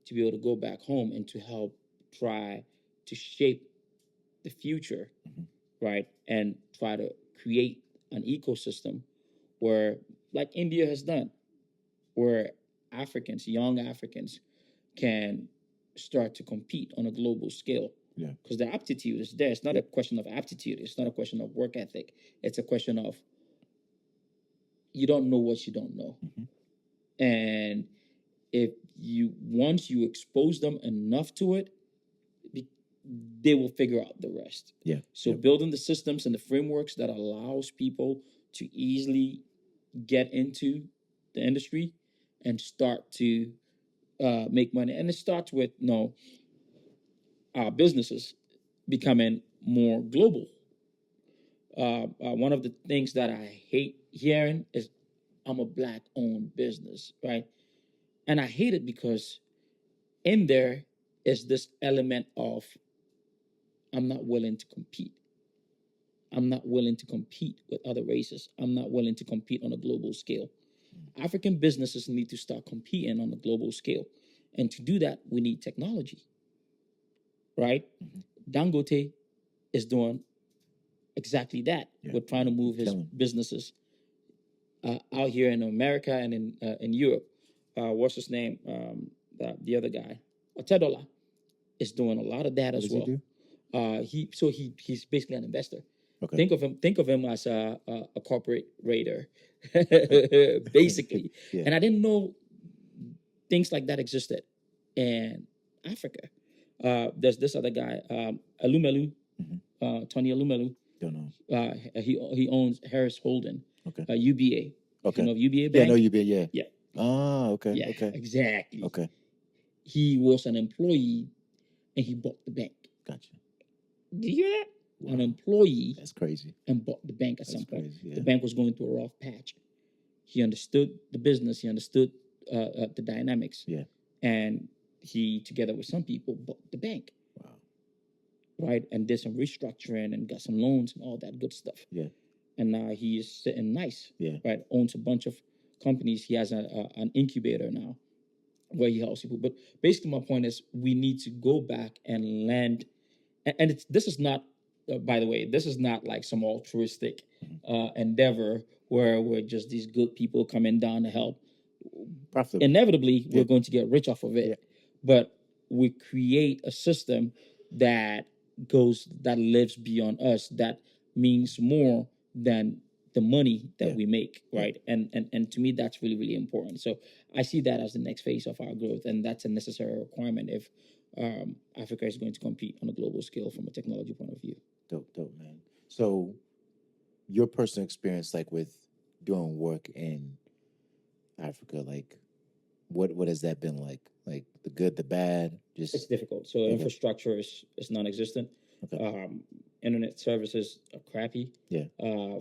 to be able to go back home and to help try to shape the future, right? And try to create an ecosystem where, like India has done, where young Africans can start to compete on a global scale. Yeah. Because the aptitude is there. It's not a question of aptitude. It's not a question of work ethic. It's a question of you don't know what you don't know. And once you expose them enough to it, they will figure out the rest. Yeah. So building the systems and the frameworks that allows people to easily get into the industry and start to make money. And it starts with our businesses becoming more global. One of the things that I hate hearing is I'm a Black-owned business, right? And I hate it because in there is this element of I'm not willing to compete. I'm not willing to compete with other races. I'm not willing to compete on a global scale. African businesses need to start competing on a global scale. And to do that, we need technology, right? Dangote is doing exactly that. We're trying to move his businesses out here in America and in Europe. What's his name? The other guy, Otedola, is doing a lot of that as well. He's basically an investor. Okay. Think of him as a corporate raider, basically. And I didn't know things like that existed in Africa. There's this other guy, Alumelu, Tony Alumelu. Don't know. He owns Harris Holden. Okay. UBA. Okay. You know of UBA Bank? Yeah, I know UBA. Yeah. Yeah. Ah, okay. Yeah, okay. Exactly. Okay. He was an employee, and he bought the bank. Gotcha. Did you hear that? Wow. An employee. That's crazy. And bought the bank at some point. Crazy, yeah. The bank was going through a rough patch. He understood the business. He understood the dynamics. Yeah. And he, together with some people, bought the bank. Wow. Right? And did some restructuring and got some loans and all that good stuff. Yeah. And now he is sitting nice. Yeah. Right? Owns a bunch of companies. He has an incubator now. where he helps people. But basically, my point is we need to go back and land. And it's this is not, by the way, this is not like some altruistic endeavor where we're just these good people coming down to help. Profitable. Inevitably, we're going to get rich off of it, Yeah. but we create a system that that lives beyond us, that means more than the money that we make, right? And to me, that's really, really important. So I see that as the next phase of our growth, and that's a necessary requirement if Africa is going to compete on a global scale from a technology point of view. Dope, man. So your personal experience, like with doing work in Africa, like what has that been like? Like the good, the bad, It's just difficult. So infrastructure is non-existent. Internet services are crappy. Yeah.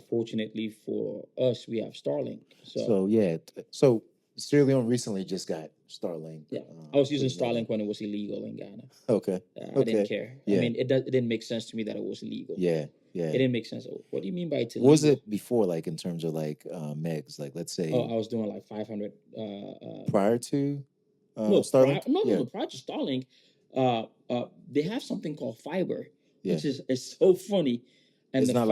Fortunately for us, we have Starlink. So yeah, so Sierra Leone recently just got Starlink. Yeah, I was using Starlink when it was illegal in Ghana. Okay. I didn't care. Yeah. I mean, it didn't make sense to me that it was illegal. Yeah. It didn't make sense. Oh, what do you mean by it's What illegal? was it before, like in terms of like megs? Like let's say Oh, I was doing like 500. prior to No, Starlink. no, prior to Starlink, they have something called fiber, Yeah. which is it's so funny. And it's not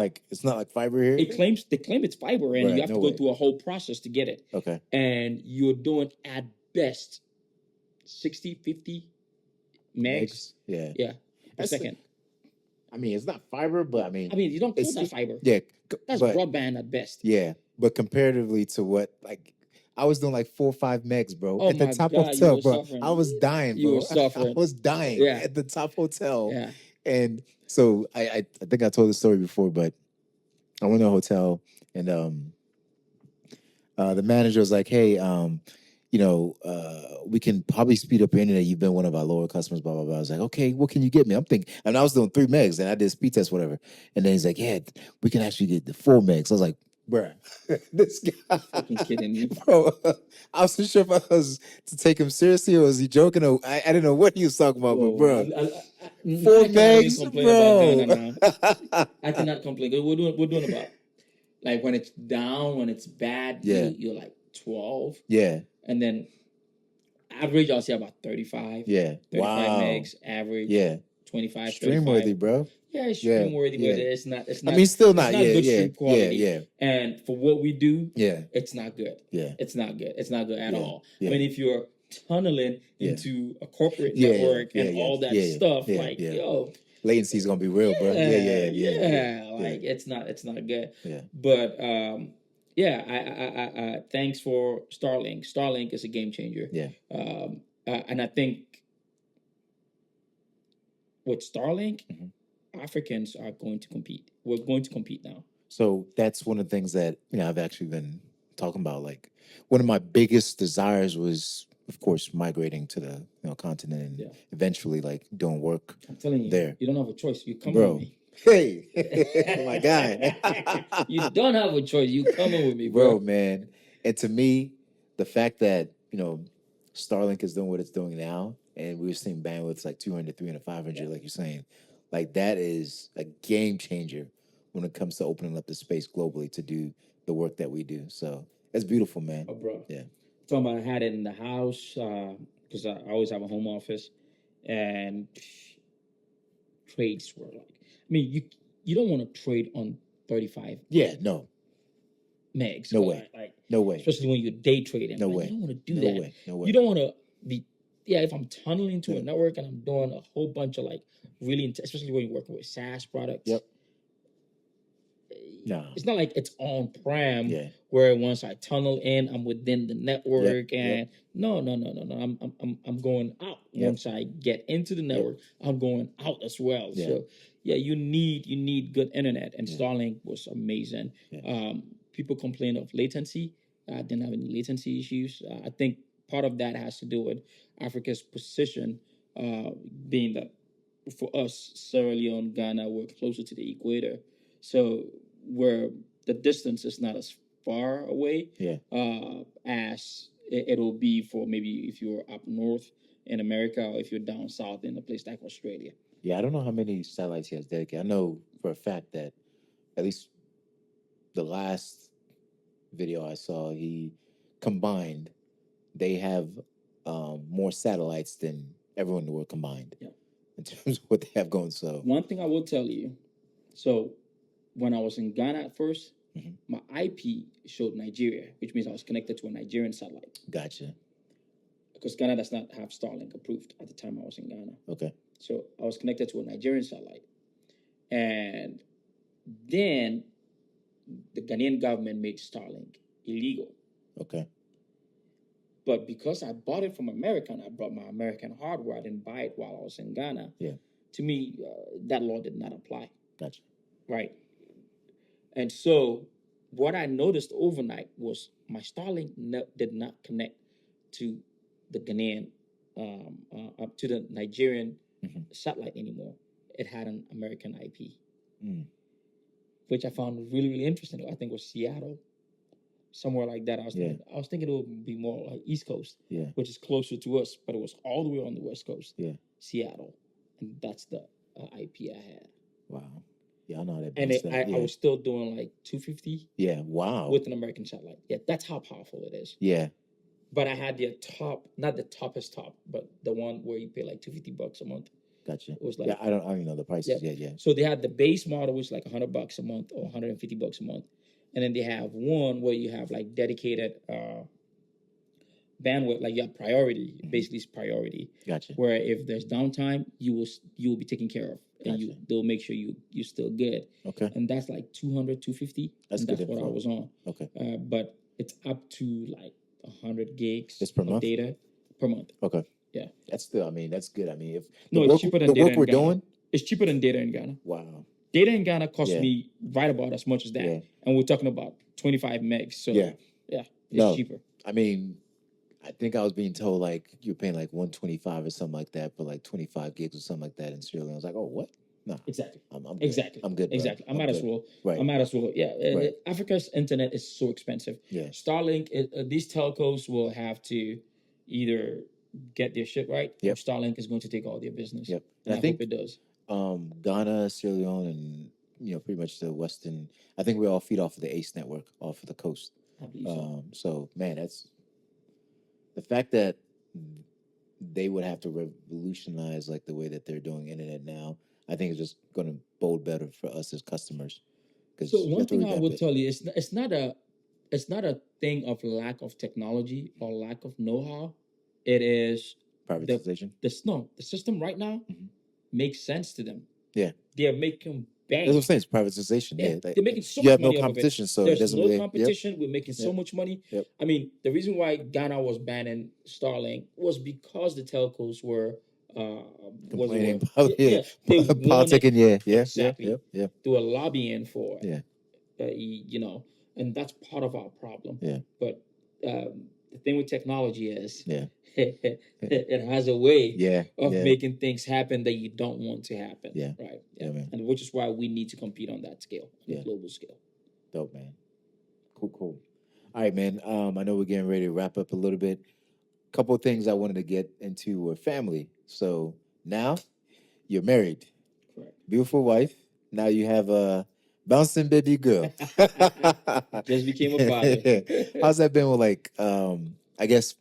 like fiber here. they claim it's fiber, and Right, you have no to go way. through a whole process to get it. Okay. And you're doing at best 60, 50 megs. Yeah. Yeah. Per second. I mean, it's not fiber, but I mean, you don't call that fiber. Yeah. That's but, broadband at best. Yeah. But comparatively to what, like, I was doing like 4 or 5 megs, bro. Oh at the my top God, hotel, you were bro. suffering. I was dying, bro. You were suffering. I was dying Yeah. at the top hotel. Yeah. And so I think I told the story before, but I went to a hotel and the manager was like, "Hey, we can probably speed up your internet. You've been one of our lower customers, blah, blah, blah." I was like, "Okay, what can you get me?" I'm thinking, and I was doing 3 megs and I did speed test, whatever. And then he's like, "Yeah, we can actually get the 4 megs." I was like, bruh, this guy. Fucking kidding me. Bro, I wasn't sure if I was to take him seriously or was he joking or I didn't know what he was talking about, but bro. 4 megs, bro. I cannot complain. We're doing about like when it's down, when it's bad, you're like 12. Yeah. And then average, I'll say about 35. Yeah. 35 megs, average. Yeah. 25, Stream worthy, bro. Yeah, it's stream worthy, but it's not. I mean, still not. Good stream quality. Yeah. And for what we do, yeah, it's not good. Yeah. It's not good. It's not good at all. Yeah. I mean, if you're tunneling into a corporate network and all that stuff, yo, latency is gonna be real, bro. Yeah. Like it's not good. Yeah. But I thanks for Starlink. Starlink is a game changer. Yeah. And I think with Starlink, Africans are going to compete. We're going to compete now. So that's one of the things that I've actually been talking about. Like one of my biggest desires was, of course, migrating to the continent and eventually like doing work. I'm telling you, there. You don't have a choice. You come with me. Hey, oh my God. You don't have a choice. You coming with me, bro, man. And to me, the fact that, Starlink is doing what it's doing now, and we're seeing bandwidths like 200, 300, 500, like you're saying, like that is a game changer when it comes to opening up the space globally to do the work that we do. So it's beautiful, man. Oh, bro. Yeah. Talking about I had it in the house because I always have a home office, and trades were like, I mean, you don't want to trade on 35. Yeah, no. Megs. No way. Like, no way. Especially when you're day trading. No way. You don't want to do no that. Way. No way. You don't want to be, if I'm tunneling to a network and I'm doing a whole bunch of like really, especially when you're working with SaaS products. Yep. No. It's not like it's on-prem where once I tunnel in, I'm within the network and no. I'm going out. Once I get into the network, I'm going out as well. Yeah. So you need good internet, and Starlink was amazing. Yeah. People complain of latency. I didn't have any latency issues. I think part of that has to do with Africa's position, being that for us, Sierra Leone, Ghana, we're closer to the equator. So where the distance is not as far away as it'll be for maybe if you're up north in America or if you're down south in a place like Australia. Yeah, I don't know how many satellites he has dedicated. I know for a fact that at least the last video I saw, he combined, they have more satellites than everyone in the world combined. Yeah. In terms of what they have going. So one thing I will tell you, so when I was in Ghana at 1st, my IP showed Nigeria, which means I was connected to a Nigerian satellite. Gotcha. Because Ghana does not have Starlink approved at the time I was in Ghana. Okay. So I was connected to a Nigerian satellite. And then the Ghanaian government made Starlink illegal. Okay. But because I bought it from America and I brought my American hardware, I didn't buy it while I was in Ghana. Yeah. To me, that law did not apply. Gotcha. Right. And so what I noticed overnight was my Starlink did not connect to the Ghanaian, up to the Nigerian satellite anymore. It had an American IP, which I found really, really interesting. I think it was Seattle, somewhere like that. I was thinking it would be more like East Coast, which is closer to us, but it was all the way on the West Coast, Seattle, and that's the IP I had. Wow. Yeah, I know that. And I was still doing like 250. Yeah, wow. With an American satellite. Yeah, that's how powerful it is. Yeah. But I had the top, not the toppest top, but the one where you pay like $250 a month. Gotcha. It was like, yeah, I don't even know the prices yet. Yeah. So they had the base model, which is like $100 a month or $150 a month, and then they have one where you have like dedicated bandwidth, like you have priority. Basically, it's priority. Gotcha. Where if there's downtime, you will be taken care of, and they'll make sure you're still good. Okay. And that's like 200, 250. That's what I was on. Okay. But it's up to like 100 gigs it's per of month? data per month. Okay. Yeah. That's still, I mean, that's good. I mean, if it's cheaper than the work we're doing, it's cheaper than data in Ghana. Wow. Data in Ghana costs me right about as much as that. Yeah. And we're talking about 25 megs. So it's cheaper. I mean, I think I was being told like you're paying like 125 or something like that for like 25 gigs or something like that in Sri Lanka. I was like, oh, what? No. Exactly. I'm good. Exactly. I'm good. Bro. Exactly. I might as well. Right. I might as well. Yeah. Right. Africa's internet is so expensive. Yeah. Starlink, these telcos will have to either get their shit right, or Starlink is going to take all their business. Yep. And I think hope it does. Ghana, Sierra Leone, and pretty much the Western. I think we all feed off of the ACE network off of the coast. I believe so. So man, that's the fact that they would have to revolutionize like the way that they're doing internet now. I think it's just going to bode better for us as customers. So one thing I would tell you is it's not a thing of lack of technology or lack of know-how. It is privatization. The system right now makes sense to them. Yeah, they're making bank. That's what I'm saying. It's privatization. Yeah, they're making so much money. You have no competition, so there's it doesn't no competition. We're making so much money. Yep. I mean, the reason why Ghana was banning Starlink was because the telcos were complaining about politicking. Exactly. Yeah. They were lobbying for it. And that's part of our problem. Yeah. But the thing with technology is it has a way of making things happen that you don't want to happen. Yeah. Right. Yeah, man. And which is why we need to compete on that scale, on a global scale. Dope, man. Cool. All right, man. I know we're getting ready to wrap up a little bit. Couple of things I wanted to get into were family. So now you're married. Correct. Beautiful wife. Now you have a bouncing baby girl. Just became a father. How's that been with like I guess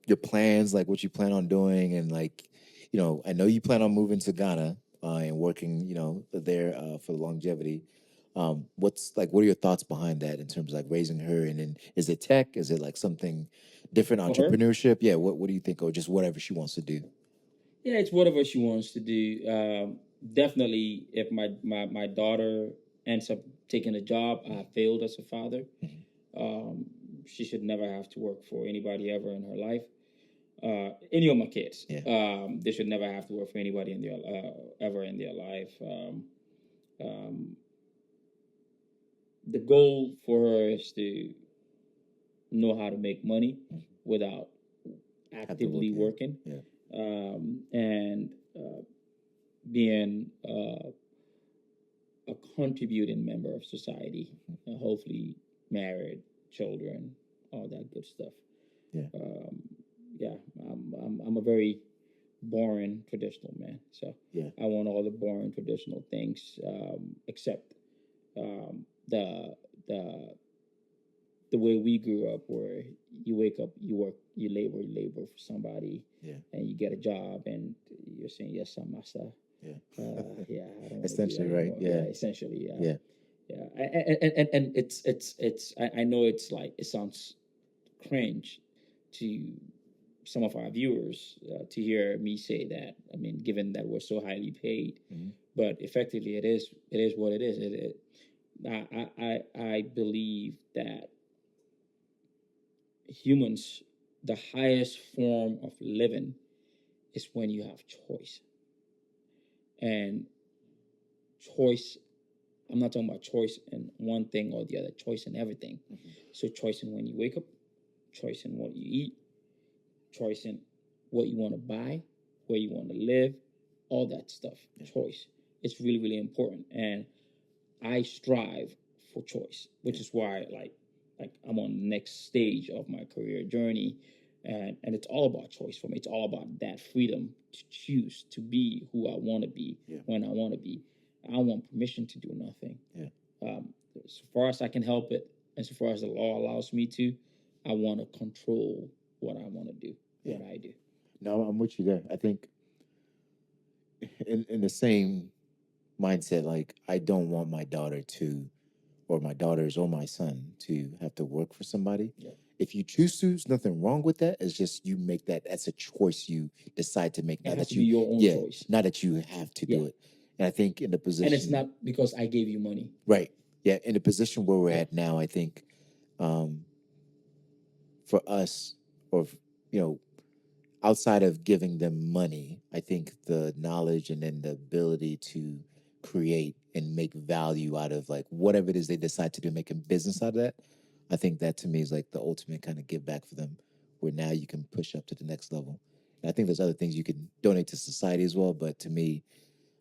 your plans, like what you plan on doing, and like, I know you plan on moving to Ghana and working, there for longevity. What are your thoughts behind that in terms of like raising her, and then is it tech? Is it like something different, entrepreneurship? Yeah, what do you think, or just whatever she wants to do? Yeah, it's whatever she wants to do. Definitely, if my daughter ends up taking a job, I failed as a father. She should never have to work for anybody ever in her life. Any of my kids, they should never have to work for anybody in their ever in their life. The goal for her is to know how to make money without actively working, and being a contributing member of society. Hopefully, married, children, all that good stuff. I'm a very boring traditional man, so I want all the boring traditional things, except the the way we grew up, where you wake up, you work, you labor for somebody, Yeah. and you get a job, and you're saying yes, sir, master. Yeah. Yeah, I don't want to do that Essentially, right? anymore. Yeah. Yeah, essentially, yeah. Yeah. Yeah, and it's I know it's like it sounds cringe to some of our viewers to hear me say that. I mean, given that we're so highly paid, Mhm. but effectively, it is what it is. I believe that humans, the highest form of living is when you have choice, and choice. I'm not talking about choice in one thing or the other. Choice in everything. Mhm. So choice in when you wake up, choice in what you eat, choice in what you want to buy, where you want to live, all that stuff. Yeah. Choice. It's really, really important. And I strive for choice, which Yeah. is why like I'm on the next stage of my career journey. And it's all about choice for me. It's all about that freedom to choose to be who I want to be Yeah. when I want to be. I don't want permission to do nothing. Yeah. So far as I can help it, and so far as the law allows me to, I want to control what I want to do, what I do. No, I'm with you there. I think in the same mindset, like I don't want my daughter to, or my daughters or my son to have to work for somebody. Yeah. If you choose to, there's nothing wrong with that. It's just you make that as a choice you decide to make. It Not has that to you, be your own yeah, choice. not that you have to Yeah. do it. And I think in the And it's position, not because I gave you money. right? Yeah, in the position where we're Yeah. at now, I think for us, or you know, outside of giving them money, I think the knowledge and then the ability to create and make value out of like whatever it is they decide to do, making business out of that. I think that to me is like the ultimate kind of give back for them, where now you can push up to the next level. And I think there's other things you can donate to society as well. But to me,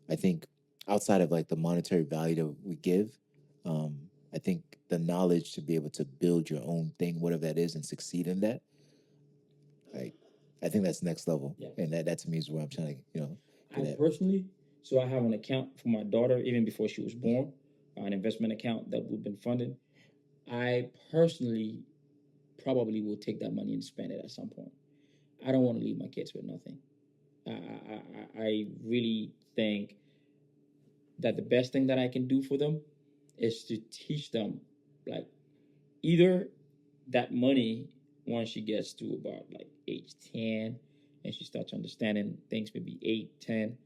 I think outside of like the monetary value that we give, I think the knowledge to be able to build your own thing, whatever that is, and succeed in that, like I think that's next level. Yeah. And that to me is where I'm trying to, I get at. personally, so I have an account for my daughter even before she was born, an investment account that we've been funding. I personally probably will take that money and spend it at some point. I don't want to leave my kids with nothing. I really think that the best thing that I can do for them is to teach them, like, either that money once she gets to about like age 10 and she starts understanding things, maybe 8, 10,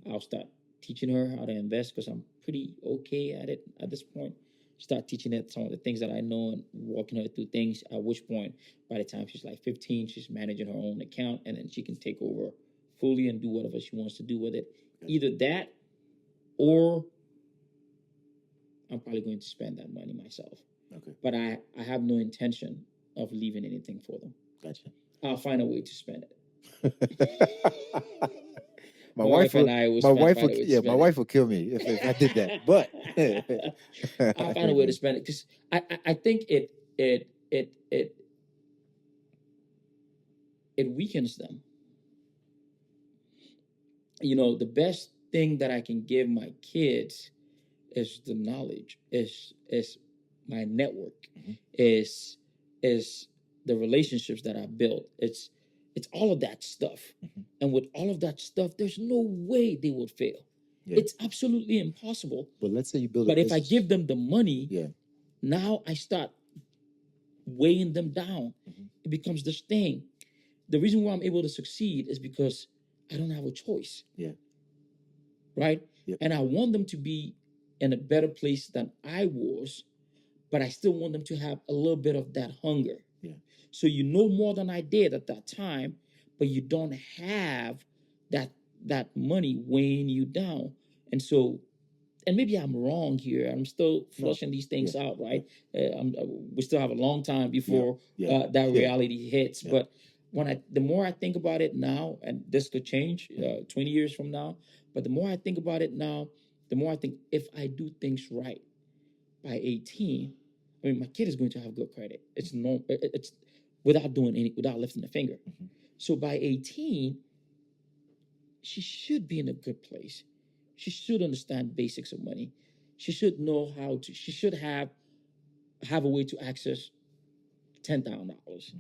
I'll start teaching her how to invest because I'm pretty okay at it at this point. Start teaching her some of the things that I know and walking her through things, at which point, by the time she's like 15, she's managing her own account and then she can take over fully and do whatever she wants to do with it. Either that or I'm probably going to spend that money myself. Okay. But I have no intention of leaving anything for them. Gotcha. I'll find a way to spend it. My My wife wife and will, I will my spend, wife find will, a way to yeah, my spend wife will kill me if I did that. But I'll find a way to spend it because I think it weakens them. You know, the best thing that I can give my kids is the knowledge, is my network, is is the relationships that I built. It's all of that stuff. And with all of that stuff, there's no way they will fail. Yeah. It's absolutely impossible. But let's say you build a But if I business. give them the money, Yeah. now I start weighing them down. It becomes this thing. The reason why I'm able to succeed is because I don't have a choice. Yeah. Right? Yep. And I want them to be in a better place than I was, but I still want them to have a little bit of that hunger. Yeah. So you know more than I did at that time, but you don't have that money weighing you down. And so, and maybe I'm wrong here. I'm still flushing these things out, right? We still have a long time before that reality hits. But the more I think about it now, and this could change 20 years from now, but the more I think about it now, the more I think if I do things right by 18, I mean, my kid is going to have good credit. It's no, it's without doing any, without lifting a finger. So by 18, she should be in a good place. She should understand basics of money. She should know how to. She should have a way to access $10,000.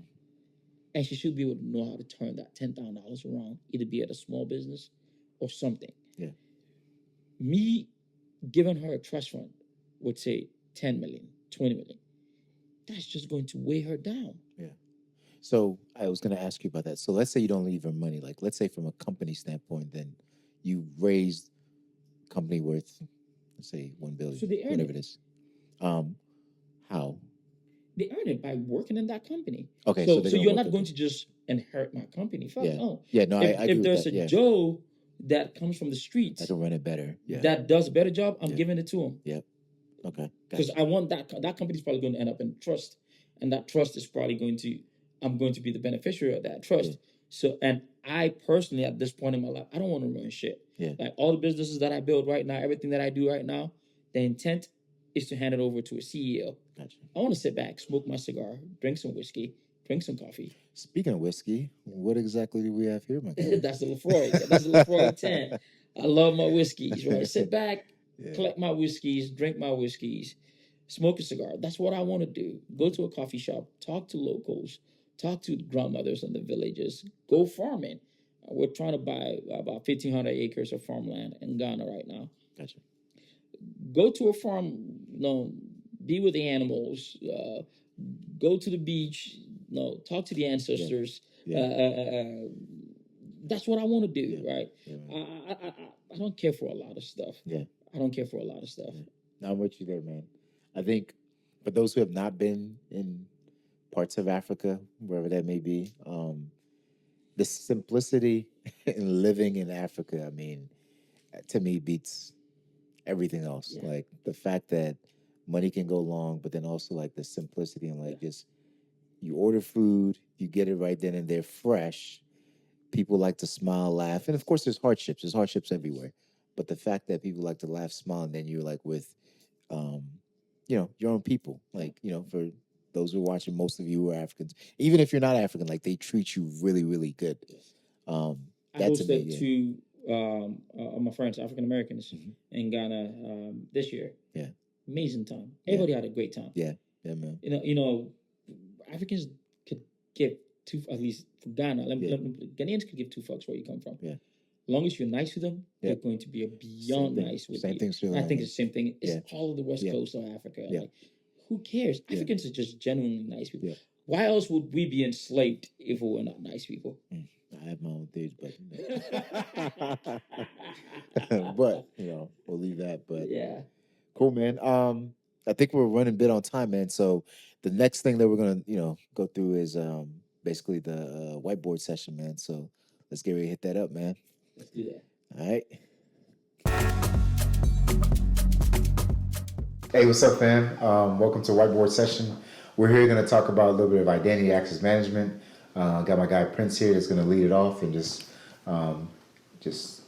And she should be able to know how to turn that $10,000 around, either be at a small business or something. Yeah. Me giving her a trust fund would say 10 million, 20 million. That's just going to weigh her down. Yeah. So I was going to ask you about that. So let's say you don't leave her money. Like, let's say from a company standpoint, then you raised company worth, let's say, $1 billion, So they earn whatever it. it is. How? They earn it by working in that company. Okay, so they're so gonna you're work not with going it. to just inherit my company. Fuck Yeah. no. Yeah, no, I agree If with there's that. a Yeah. Joe that comes from the streets I can run it better. Yeah. that does a better job, I'm Yeah. giving it to him. Yep. Okay. Because Gotcha. I want that company's probably going to end up in trust, and that trust is probably I'm going to be the beneficiary of that trust. Yeah. So, and I personally, at this point in my life, I don't want to ruin shit. Yeah. Like all the businesses that I build right now, everything that I do right now, the intent is to hand it over to a CEO. Gotcha. I want to sit back, smoke my cigar, drink some whiskey, drink some coffee. Speaking of whiskey, what exactly do we have here, my guy? That's the Lefroy. That's the Lefroy 10. I love my whiskeys, right? Sit back, Yeah. collect my whiskeys, drink my whiskeys, smoke a cigar. That's what I want to do. Go to a coffee shop, talk to locals, talk to grandmothers in the villages, go farming. We're trying to buy about 1,500 acres of farmland in Ghana right now. Gotcha. Go to a farm, be with the animals, go to the beach, talk to the ancestors. Yeah. That's what I want to do, right? Yeah. I don't care for a lot of stuff. Yeah. I don't care for a lot of stuff. Yeah. No, I'm with you there, man. I think for those who have not been in parts of Africa, wherever that may be, the simplicity in living in Africa, I mean, to me beats everything else. Yeah. Like the fact that money can go long, but then also like the simplicity and like just you order food, you get it right then and there fresh. People like to smile, laugh, and of course there's hardships. There's hardships everywhere. But the fact that people like to laugh, smile, and then you're like with your own people. Like, for those who are watching, most of you who are Africans, even if you're not African, like they treat you really, really good. I That's hosted two of my friends, African Americans, in Ghana this year. Yeah. Amazing time. Everybody had a great time. Yeah. Yeah, man. Africans could give at least for Ghana, Ghanaians could give two fucks where you come from. Yeah. As long as you're nice to them, they're going to be beyond nice with you. Same thing. I think it's the same thing. It's all of the West Coast of Africa. Yeah. Like, who cares? Africans are just genuinely nice people. Yeah. Why else would we be enslaved if we were not nice people? I have my own theories, but but we'll leave that. But yeah, cool, man. I think we're running a bit on time, man. So the next thing that we're gonna go through is basically the whiteboard session, man. So let's get ready to hit that up, man. Let's do that. All right. Hey, what's up, fam? Welcome to Whiteboard Session. We're here going to talk about a little bit of identity access management. Got my guy Prince here that's going to lead it off and just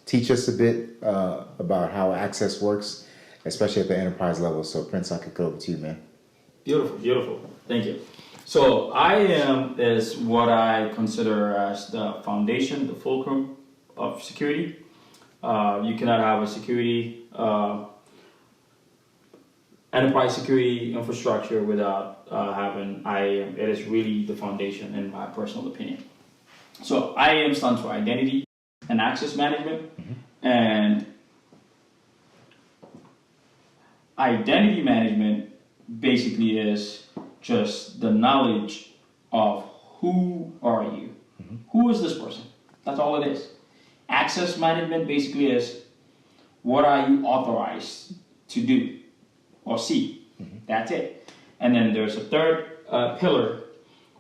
teach us a bit about how access works, especially at the enterprise level. So, Prince, I could go over to you, man. Beautiful. Thank you. So, IAM is what I consider as the foundation, the fulcrum of security. You cannot have a security enterprise security infrastructure without having IAM. It is really the foundation, in my personal opinion. So IAM stands for Identity and Access Management, and identity management basically is just the knowledge of who are you, who is this person. That's all it is. Access management basically is what are you authorized to do or see. That's it. And then there's a third pillar,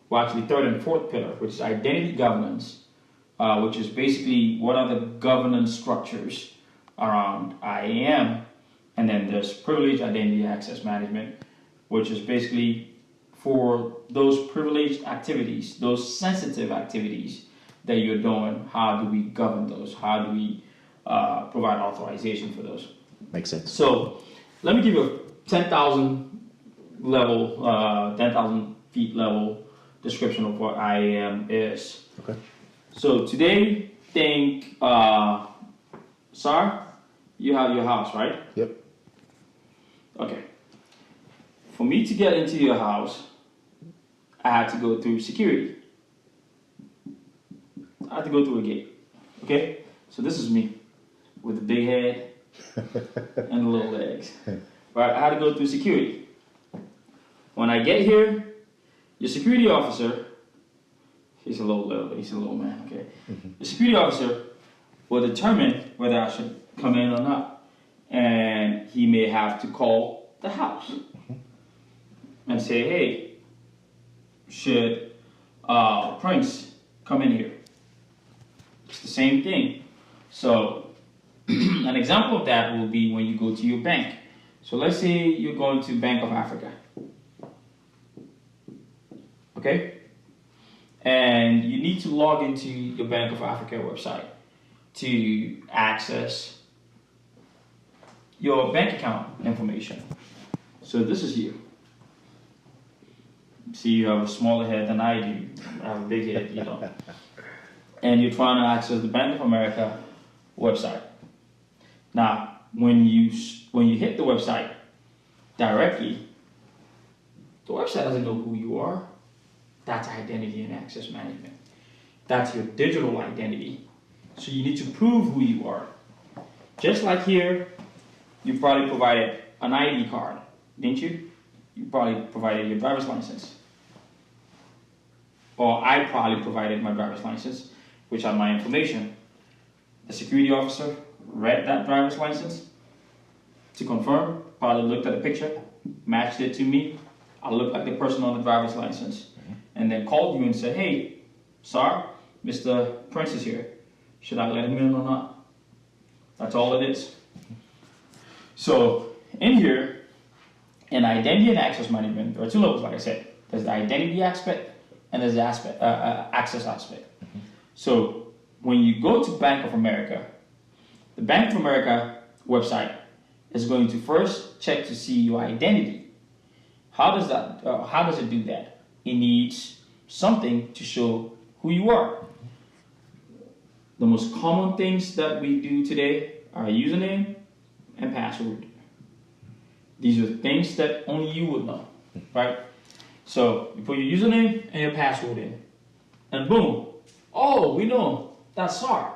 well actually third and fourth pillar, which is identity governance, which is basically what are the governance structures around IAM. And then there's privileged identity access management, which is basically for those privileged activities, those sensitive activities that you're doing. How do we govern those? How do we provide authorization for those? Makes sense. So let me give you a 10,000 level, 10,000 feet level description of what IAM is. Okay. So today, think, Sar, you have your house, right? Yep. Okay. For me to get into your house, I had to go through security. I had to go through a gate. Okay? So this is me with the big head and the little legs. Right? I had to go through security. When I get here, your security officer, he's a little man, okay? The security officer will determine whether I should come in or not. And he may have to call the house and say, hey, should Prince come in here? It's the same thing. So an example of that will be when you go to your bank. So let's say you're going to Bank of Africa. Okay? And you need to log into your Bank of Africa website to access your bank account information. So this is you. See, you have a smaller head than I do. I have a big head, you don't. And you're trying to access the Bank of America website. Now, when you hit the website directly, the website doesn't know who you are. That's identity and access management. That's your digital identity. So you need to prove who you are. Just like here, you probably provided an ID card, didn't you? You probably provided your driver's license. Or I probably provided my driver's license, which had my information. The security officer read that driver's license to confirm, probably looked at the picture, matched it to me. I looked like the person on the driver's license. And then called you and said, hey, sir, Mr. Prince is here. Should I let him in or not? That's all it is. So in here, in identity and access management, there are two levels, like I said. There's the identity aspect and there's the access aspect. So when you go to Bank of America, the Bank of America website is going to first check to see your identity. How does it do that? It needs something to show who you are. The most common things that we do today are username and password. These are things that only you would know, right? So you put your username and your password in, and boom, oh, we know that's SAR.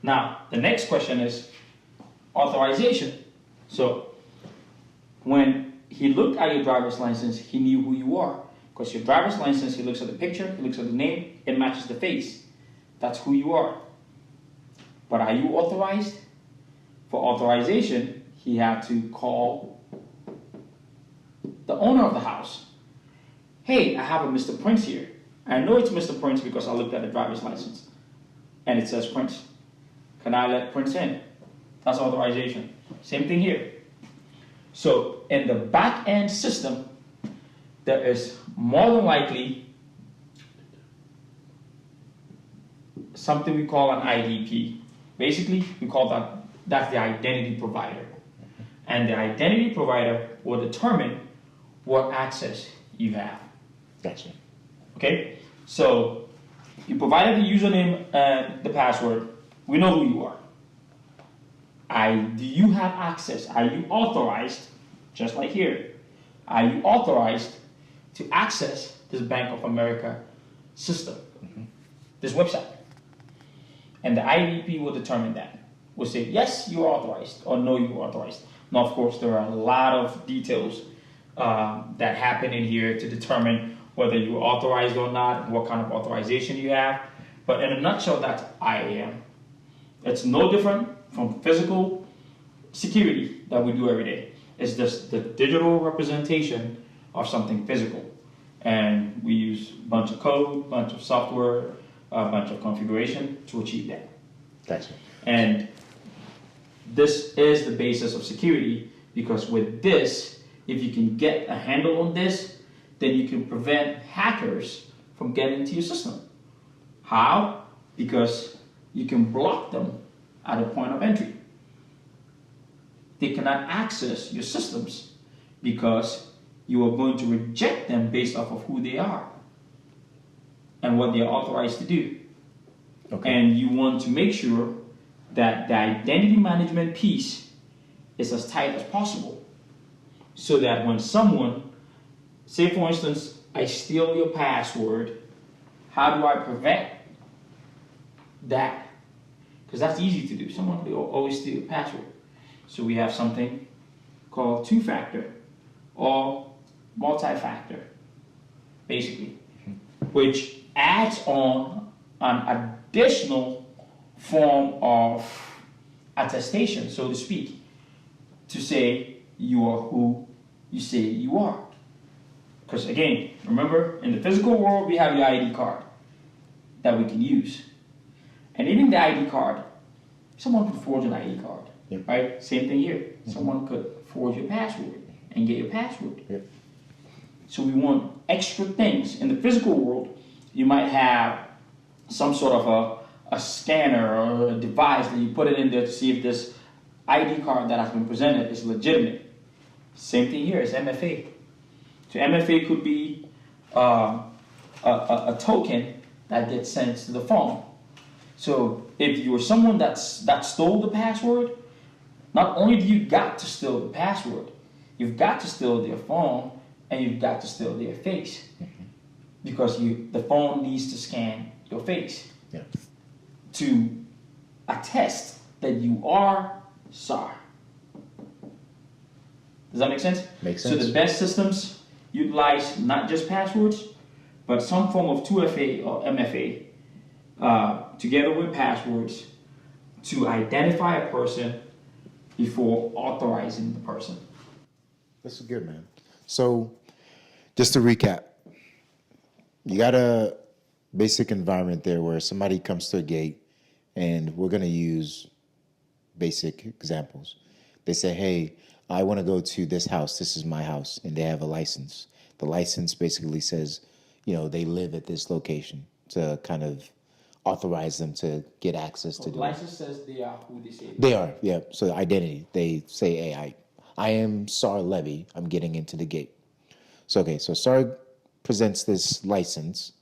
Now, the next question is authorization. So when he looked at your driver's license, he knew who you are. Because your driver's license, he looks at the picture, he looks at the name, it matches the face. That's who you are. But are you authorized? For authorization, he had to call the owner of the house. Hey, I have a Mr. Prince here. I know it's Mr. Prince because I looked at the driver's license. And it says Prince. Can I let Prince in? That's authorization. Same thing here. So in the back-end system, there is more than likely something we call an IDP. Basically, we call that's the identity provider. And the identity provider will determine what access you have. Gotcha. Okay? So you provided the username and the password. We know who you are. Do you have access? Are you authorized, just like here, are you authorized to access this Bank of America system, this website? And the IDP will determine that. Will say, yes, you are authorized, or no, you are authorized. Now, of course, there are a lot of details that happen in here to determine whether you're authorized or not, and what kind of authorization you have. But in a nutshell, that's IAM. It's no different from physical security that we do every day. It's just the digital representation of something physical. And we use a bunch of code, a bunch of software, a bunch of configuration to achieve that. Gotcha. And this is the basis of security, because with this, if you can get a handle on this, then you can prevent hackers from getting into your system. How? Because you can block them at a point of entry. They cannot access your systems because you are going to reject them based off of who they are and what they are authorized to do. Okay. And you want to make sure that the identity management piece is as tight as possible, so that when someone Say, for instance, I steal your password. How do I prevent that? Because that's easy to do. Someone could always steal your password. So we have something called two-factor or multi-factor, basically, which adds on an additional form of attestation, so to speak, to say you are who you say you are. Because again, remember, in the physical world, we have your ID card that we can use. And in the ID card, someone could forge an ID card, yep. Right? Same thing here. Mm-hmm. Someone could forge your password and get your password. Yep. So we want extra things. In the physical world, you might have some sort of a scanner or a device that you put it in there to see if this ID card that has been presented is legitimate. Same thing here, it's MFA. So MFA could be a token that gets sent to the phone. So if you were someone that stole the password, not only do you got to steal the password, you've got to steal their phone and you've got to steal their face. Mm-hmm. Because the phone needs to scan your face, yeah, to attest that you are SAR. Does that make sense? Makes sense. So the best systems utilize not just passwords, but some form of 2FA or MFA together with passwords to identify a person before authorizing the person. This is good, man. So just to recap, you got a basic environment there where somebody comes to a gate, and we're going to use basic examples. They say, hey, I want to go to this house. This is my house. And they have a license. The license basically says, they live at this location to kind of authorize them to get access to do it. The license says they are who they say they are. Yeah. So the identity. They say, hey, I am Sar Levy. I'm getting into the gate. So, okay. So Sar presents this license.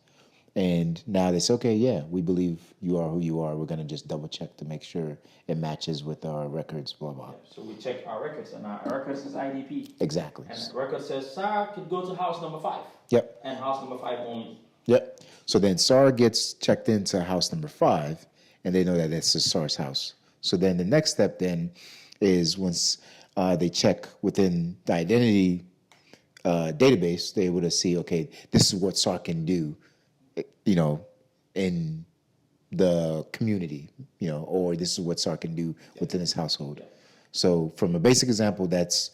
And now they say, okay, yeah, we believe you are who you are. We're going to just double check to make sure it matches with our records, blah, blah. Yeah, so we check our records, and our records is IDP. Exactly. And the record says, SAR could go to house number 5. Yep. And house number 5 only. Yep. So then SAR gets checked into house number 5, and they know that it's the SAR's house. So then the next step then is once they check within the identity database, they're able to see, okay, this is what SAR can do, in the community, or this is what SAR can do within his household. So from a basic example, that's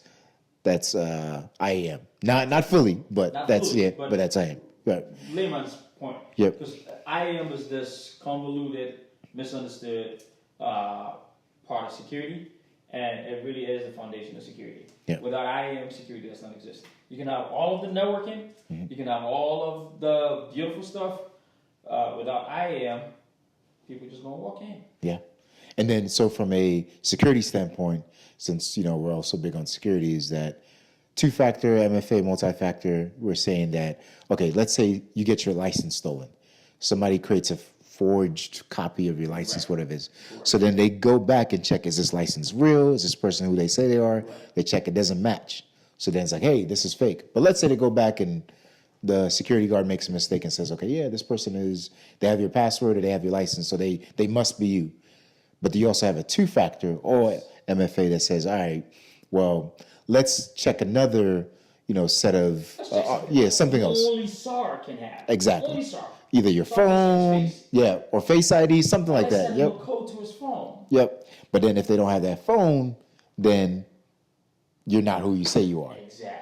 IAM. Not fully, but not that's fully, but that's IAM. Right. Layman's point. Yep. Because IAM is this convoluted, misunderstood part of security, and it really is the foundation of security. Yep. Without IAM, security does not exist. You can have all of the networking, mm-hmm. You can have all of the beautiful stuff. Without IAM, people just gonna walk in. Yeah. And then, so from a security standpoint, since, we're also big on security, is that two-factor, MFA, multi-factor, we're saying that, okay, let's say you get your license stolen. Somebody creates a forged copy of your license, right. Whatever it is. Right. So then they go back and check, is this license real? Is this person who they say they are? Right. They check, it doesn't match. So then it's like, hey, this is fake. But let's say they go back and the security guard makes a mistake and says, okay, yeah, this person they have your password or they have your license, so they must be you. But you also have a two-factor or MFA that says, all right, well, let's check another, set of, something else. Only SAR can have. Exactly. Only SAR. Either your phone, or Face ID, something like that. Yep. Code to his phone. Yep. But then if they don't have that phone, then you're not who you say you are. Exactly.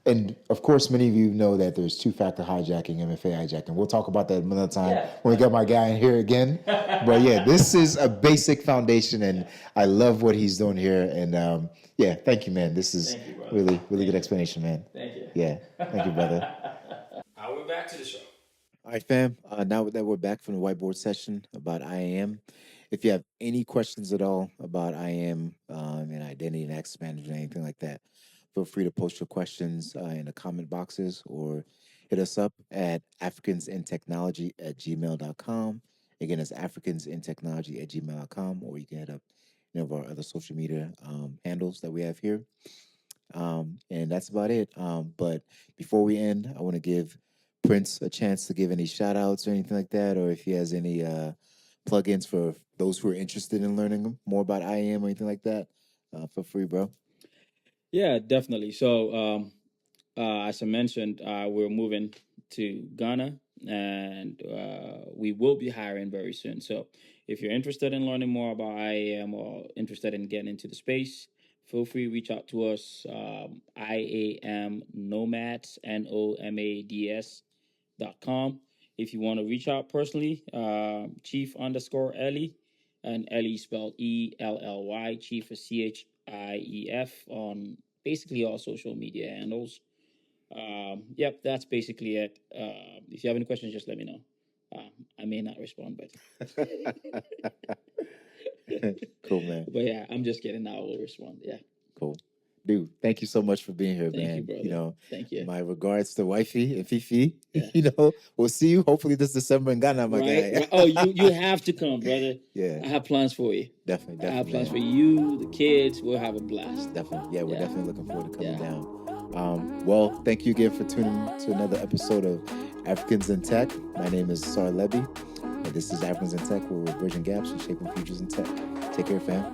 And of course, many of you know that there's two-factor hijacking, MFA hijacking. We'll talk about that another time when we get my guy in here again. But yeah, this is a basic foundation, and I love what he's doing here. And thank you, man. This is really, really good explanation, man. Thank you. Yeah, thank you, brother. We're back to the show. All right, fam. Now that we're back from the whiteboard session about IAM, if you have any questions at all about IAM and identity and access management, anything like that, feel free to post your questions in the comment boxes or hit us up at africansintechnology@gmail.com. Again, it's africansintechnology@gmail.com, or you can hit up any of our other social media handles that we have here. And that's about it. But before we end, I want to give Prince a chance to give any shout outs or anything like that, or if he has any plugins for those who are interested in learning more about IAM or anything like that. Feel free, bro. Yeah, definitely. So, as I mentioned, we're moving to Ghana, and we will be hiring very soon. So, if you're interested in learning more about IAM or interested in getting into the space, feel free to reach out to us. IAM Nomads, NOMADS.com. If you want to reach out personally, Chief underscore Ellie, and Ellie spelled ELLY, Chief is CHIEF on basically all social media handles. Yep, that's basically it. If you have any questions, just let me know. I may not respond, but Cool, man. but yeah, I'm just kidding. I will respond. Yeah. Cool. Dude, thank you so much for being here, Thank you, man. brother. Thank you. My regards to Wifey and Fifi. Yeah. We'll see you hopefully this December in Ghana, my Right. guy. Right. Oh, you have to come, brother. Yeah. I have plans for you. Definitely, I have plans for man. you, the kids. We'll have a blast. Definitely. Yeah, we're Yeah. definitely looking forward to coming Yeah. down. Well, thank you again for tuning to another episode of Africans in Tech. My name is Sar Levy, and this is Africans in Tech, where we're bridging gaps and shaping futures in tech. Take care, fam.